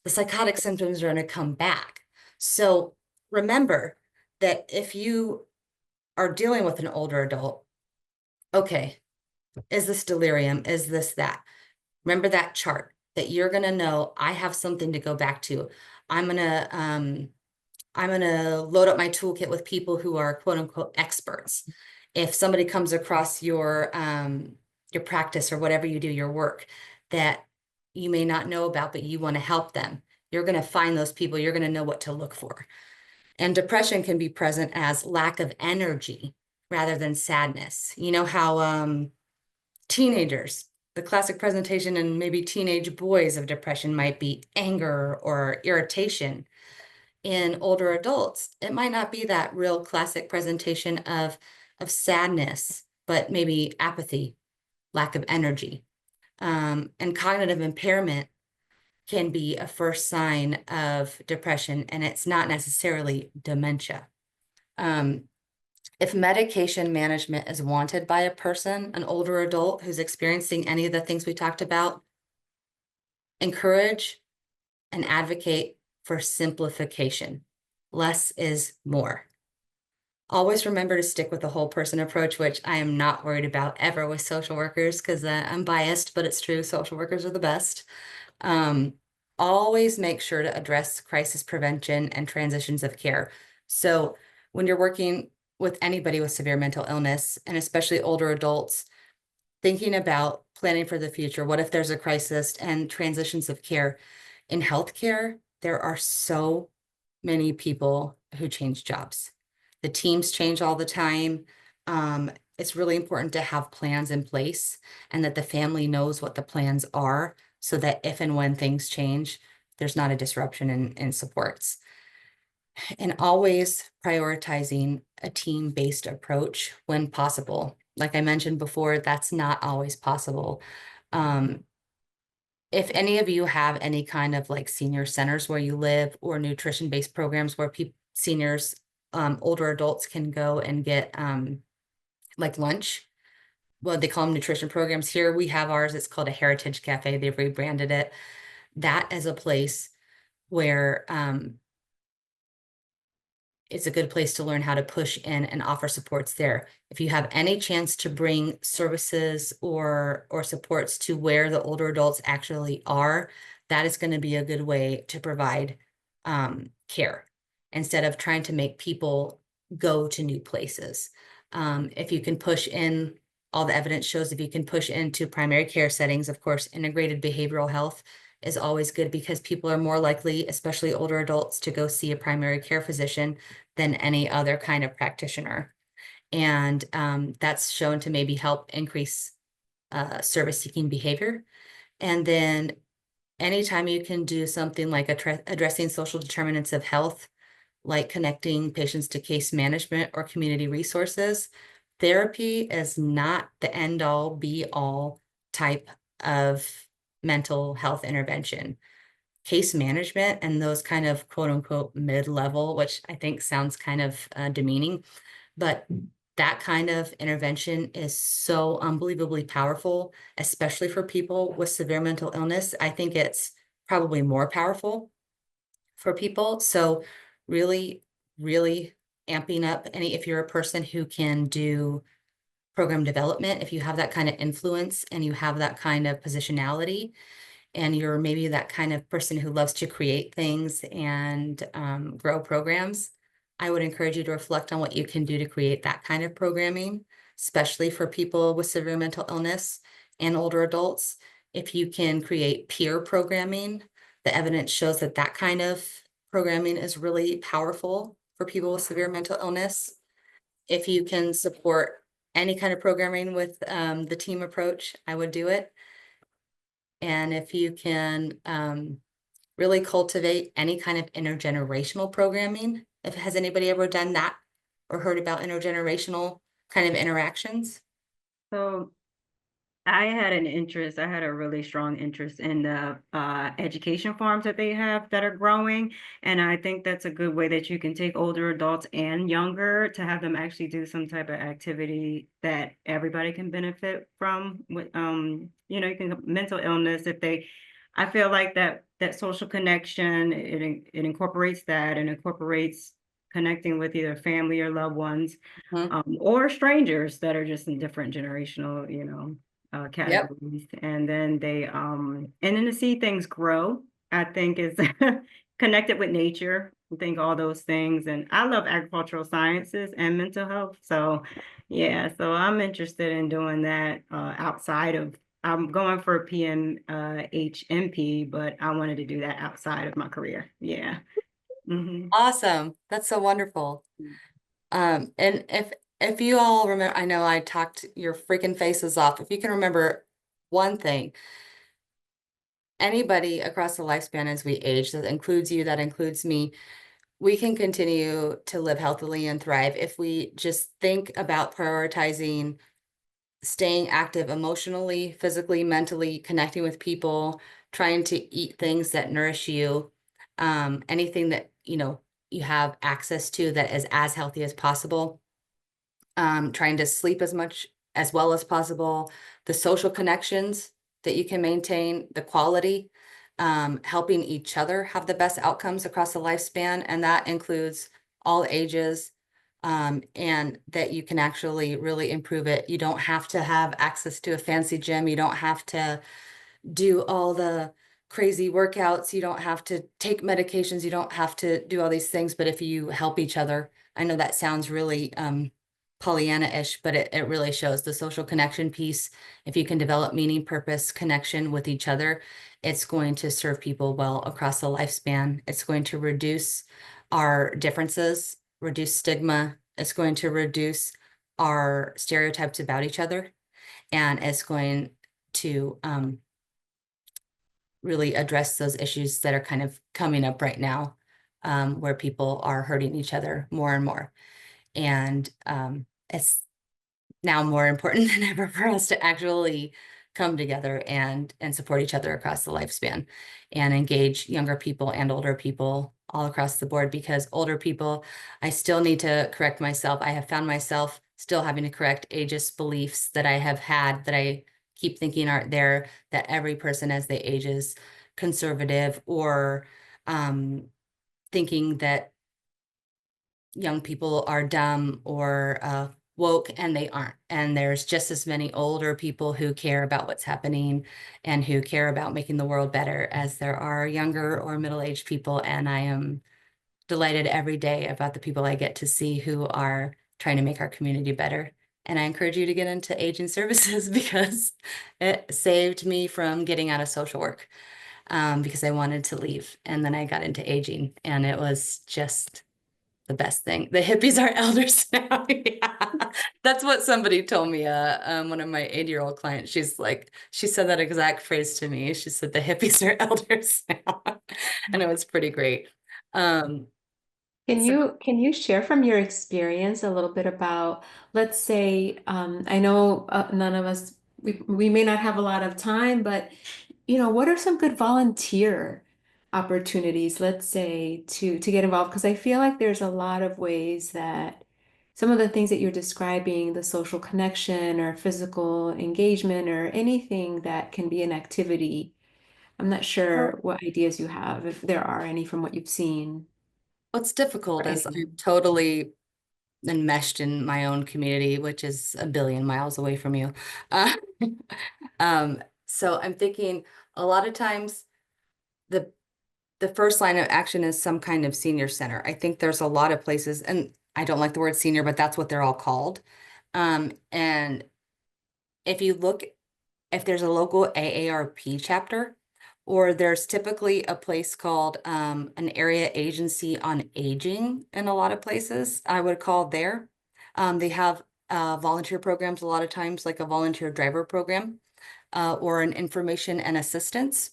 the psychotic symptoms are going to come back. So remember that if you are dealing with an older adult, okay, is this delirium? Is this that? Remember that chart that you're going to know I have something to go back to. I'm going to load up my toolkit with people who are quote unquote experts. If somebody comes across your practice or whatever you do, your work that you may not know about, but you want to help them, you're going to find those people. You're going to know what to look for. And depression can be present as lack of energy rather than sadness. You know how teenagers, the classic presentation in maybe teenage boys of depression might be anger or irritation. In older adults, it might not be that real classic presentation of sadness, but maybe apathy, lack of energy. And cognitive impairment can be a first sign of depression, and it's not necessarily dementia. If medication management is wanted by a person, an older adult who's experiencing any of the things we talked about, encourage and advocate for simplification. Less is more. Always remember to stick with the whole person approach, which I am not worried about ever with social workers because I'm biased, but it's true. Social workers are the best. Always make sure to address crisis prevention and transitions of care. So when you're working with anybody with severe mental illness, and especially older adults, thinking about planning for the future, what if there's a crisis, and transitions of care. In healthcare, there are so many people who change jobs. The teams change all the time. It's really important to have plans in place and that the family knows what the plans are so that if and when things change, there's not a disruption in supports. And always prioritizing a team-based approach when possible. Like I mentioned before, that's not always possible. If any of you have any kind of like senior centers where you live or nutrition-based programs where seniors, older adults can go and get like lunch, well, they call them nutrition programs. Here we have ours. It's called a Heritage Cafe. They've rebranded it. That is a place where it's a good place to learn how to push in and offer supports there. If you have any chance to bring services or supports to where the older adults actually are, that is going to be a good way to provide care instead of trying to make people go to new places. If you can push in, all the evidence shows if you can push into primary care settings, of course, integrated behavioral health is always good because people are more likely, especially older adults, to go see a primary care physician than any other kind of practitioner. And that's shown to maybe help increase service-seeking behavior. And then anytime you can do something like addressing social determinants of health, like connecting patients to case management or community resources, therapy is not the end-all, be-all type of mental health intervention. Case management and those kind of quote unquote mid-level, which I think sounds kind of demeaning, but that kind of intervention is so unbelievably powerful, especially for people with severe mental illness. I think it's probably more powerful for people. So really, really amping up if you're a person who can do program development, if you have that kind of influence and you have that kind of positionality, and you're maybe that kind of person who loves to create things and grow programs, I would encourage you to reflect on what you can do to create that kind of programming, especially for people with severe mental illness and older adults. If you can create peer programming, the evidence shows that that kind of programming is really powerful for people with severe mental illness. If you can support any kind of programming with the team approach, I would do it. And if you can really cultivate any kind of intergenerational programming, has anybody ever done that or heard about intergenerational kind of interactions? So I had a really strong interest in the education farms that they have that are growing. And I think that's a good way that you can take older adults and younger to have them actually do some type of activity that everybody can benefit from. With you can mental illness, if they I feel like that social connection, it incorporates that, and incorporates connecting with either family or loved ones, Mhm. or strangers that are just in different generational, Yep. categories. And then and then to see things grow, I think is connected with nature. I think all those things. And I love agricultural sciences and mental health. So yeah, so I'm interested in doing that outside of, I'm going for a PMHMP, but I wanted to do that outside of my career. Yeah. Hmm. Awesome. That's so wonderful. And if you all remember, I know I talked your freaking faces off. If you can remember one thing, anybody across the lifespan as we age, that includes you, that includes me, we can continue to live healthily and thrive if we just think about prioritizing staying active emotionally, physically, mentally, connecting with people, trying to eat things that nourish you, anything that, you have access to that is as healthy as possible, trying to sleep as much as well as possible, the social connections that you can maintain, the quality, helping each other have the best outcomes across the lifespan. And that includes all ages, and that you can actually really improve it. You don't have to have access to a fancy gym. You don't have to do all the crazy workouts. You don't have to take medications. You don't have to do all these things. But if you help each other, I know that sounds really Pollyanna-ish, but it really shows the social connection piece. If you can develop meaning, purpose, connection with each other, it's going to serve people well across the lifespan. It's going to reduce our differences, reduce stigma. It's going to reduce our stereotypes about each other. And it's going to really address those issues that are kind of coming up right now, where people are hurting each other more and more. And it's now more important than ever for us to actually come together and support each other across the lifespan and engage younger people and older people all across the board. Because older people, I still need to correct myself. I have found myself still having to correct ageist beliefs that I have had that I keep thinking aren't there, that every person as they age is conservative, or thinking that young people are dumb or woke, and they aren't. And there's just as many older people who care about what's happening and who care about making the world better as there are younger or middle-aged people. And I am delighted every day about the people I get to see who are trying to make our community better. And I encourage you to get into aging services because it saved me from getting out of social work, because I wanted to leave. And then I got into aging, and it was just the best thing. The hippies are elders now. Yeah. That's what somebody told me. One of my 80-year-old clients, she said that exact phrase to me. She said, the hippies are elders now. And it was pretty great. Um, so Can you share from your experience a little bit about, let's say, I know none of us, we may not have a lot of time, but what are some good volunteer opportunities, let's say, to get involved? Because I feel like there's a lot of ways that some of the things that you're describing, the social connection or physical engagement or anything that can be an activity. I'm not sure what ideas you have, if there are any from what you've seen what's difficult or is anything. I'm totally enmeshed in my own community, which is a billion miles away from you. Uh, so I'm thinking a lot of times the the first line of action is some kind of senior center. I think there's a lot of places, and I don't like the word senior, but that's what they're all called. And if there's a local AARP chapter, or there's typically a place called an area agency on aging in a lot of places, I would call there. They have volunteer programs a lot of times, like a volunteer driver program, or an information and assistance.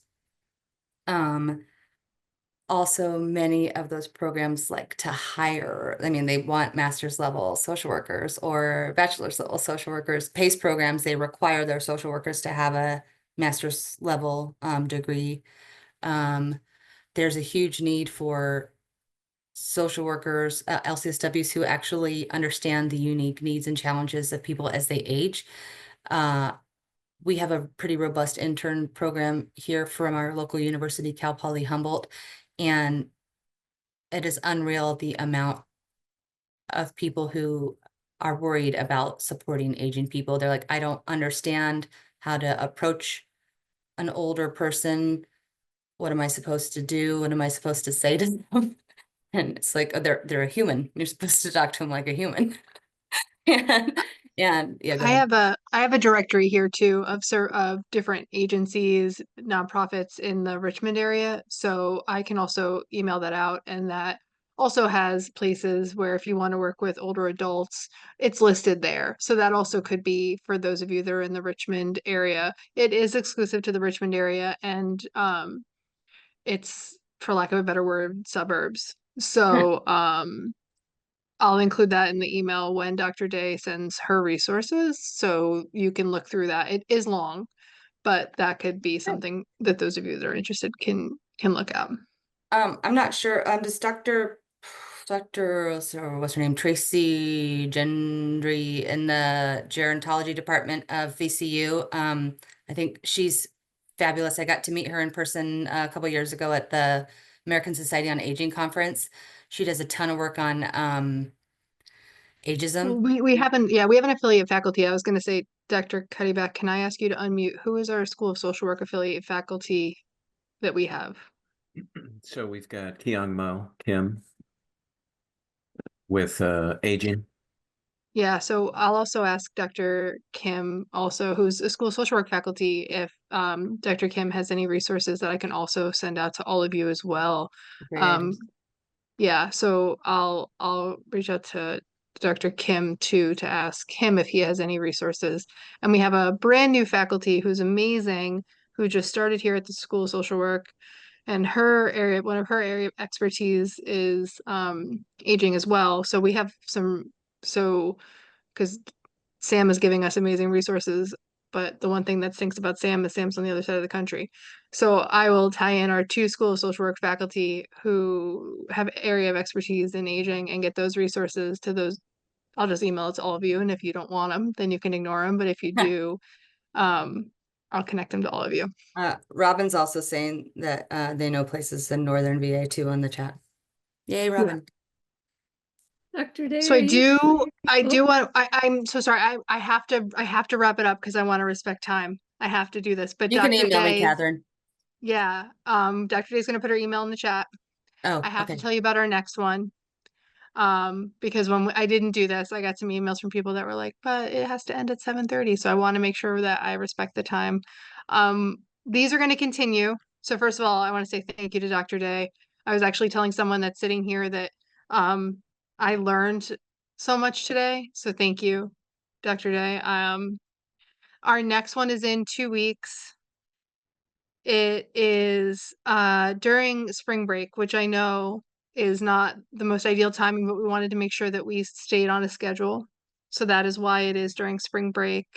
Also, many of those programs like to hire, they want master's level social workers or bachelor's level social workers. PACE programs, they require their social workers to have a master's level degree. Um, there's a huge need for social workers, LCSWs, who actually understand the unique needs and challenges of people as they age. Uh, we have a pretty robust intern program here from our local university, Cal Poly Humboldt, and it is unreal the amount of people who are worried about supporting aging people. They're like, I don't understand how to approach an older person. What am I supposed to do? What am I supposed to say to them? And it's like, oh, they're a human. You're supposed to talk to them like a human. and, and yeah, go ahead. I have a directory here too of different agencies, nonprofits in the Richmond area. So I can also email that out, and that also has places where if you want to work with older adults, it's listed there. So that also could be for those of you that are in the Richmond area. It is exclusive to the Richmond area, and it's, for lack of a better word, suburbs. So I'll include that in the email when Dr. Day sends her resources, so you can look through that. It is long, but that could be something that those of you that are interested can look at. I'm not sure. Does what's her name? Tracy Gendry in the gerontology department of VCU. I think she's fabulous. I got to meet her in person a couple years ago at the American Society on Aging conference. She does a ton of work on ageism. We haven't, yeah, we have an affiliate faculty. I was going to say, Dr. Cuddyback, can I ask you to unmute? Who is our School of Social Work affiliate faculty that we have? So we've got Kyung Mo Kim with aging. Yeah, so I'll also ask Dr. Kim also, who's a School of Social Work faculty, if Dr. Kim has any resources that I can also send out to all of you as well. Great idea. Yeah, so I'll reach out to Dr. Kim too to ask him if he has any resources. And we have a brand new faculty who's amazing, who just started here at the School of Social Work. And her area, one of her area of expertise is aging as well. So we have because Sam is giving us amazing resources, but the one thing that stinks about Sam is Sam's on the other side of the country. So I will tie in our two School of Social Work faculty who have area of expertise in aging and get those resources to those. I'll just email it to all of you, and if you don't want them, then you can ignore them. But if you do, I'll connect them to all of you. Robin's also saying that they know places in Northern VA too on the chat. Yay, Robin. Dr. Day, So are you I do want, I'm so sorry. I have to wrap it up because I want to respect time. I have to do this, but You can Dr. email me, Day, Catherine. yeah, Dr. Day's gonna put her email in the chat. Oh, I have okay. to tell you about our next one. Because when I didn't do this, I got some emails from people that were like, but it has to end at 7:30. So I want to make sure that I respect the time. These are going to continue. So first of all, I want to say thank you to Dr. Day. I was actually telling someone that's sitting here that I learned so much today. So thank you, Dr. Day. Our next one is in 2 weeks. It is during spring break, which I know is not the most ideal timing, but we wanted to make sure that we stayed on a schedule. So that is why it is during spring break.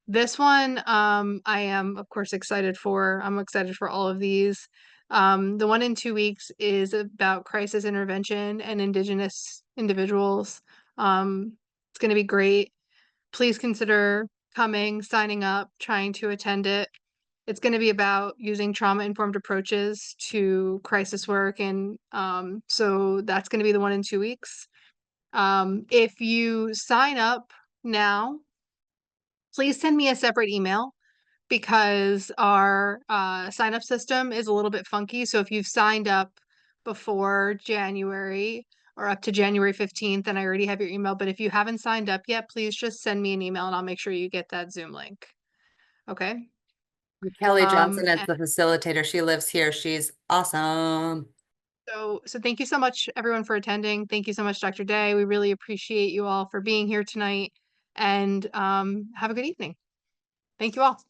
This one, I am of course excited for. I'm excited for all of these. The one in 2 weeks is about crisis intervention and Indigenous individuals. It's going to be great. Please consider coming, signing up, trying to attend it. It's going to be about using trauma-informed approaches to crisis work. And so that's going to be the one in 2 weeks. If you sign up now, please send me a separate email because our sign-up system is a little bit funky. So if you've signed up before January or up to January 15th, then I already have your email. But if you haven't signed up yet, please just send me an email and I'll make sure you get that Zoom link. Okay. Kelly Johnson is And the facilitator. She lives here. She's awesome. so thank you so much, everyone, for attending. Thank you so much, Dr. Day. We really appreciate you all for being here tonight, and have a good evening. Thank you all.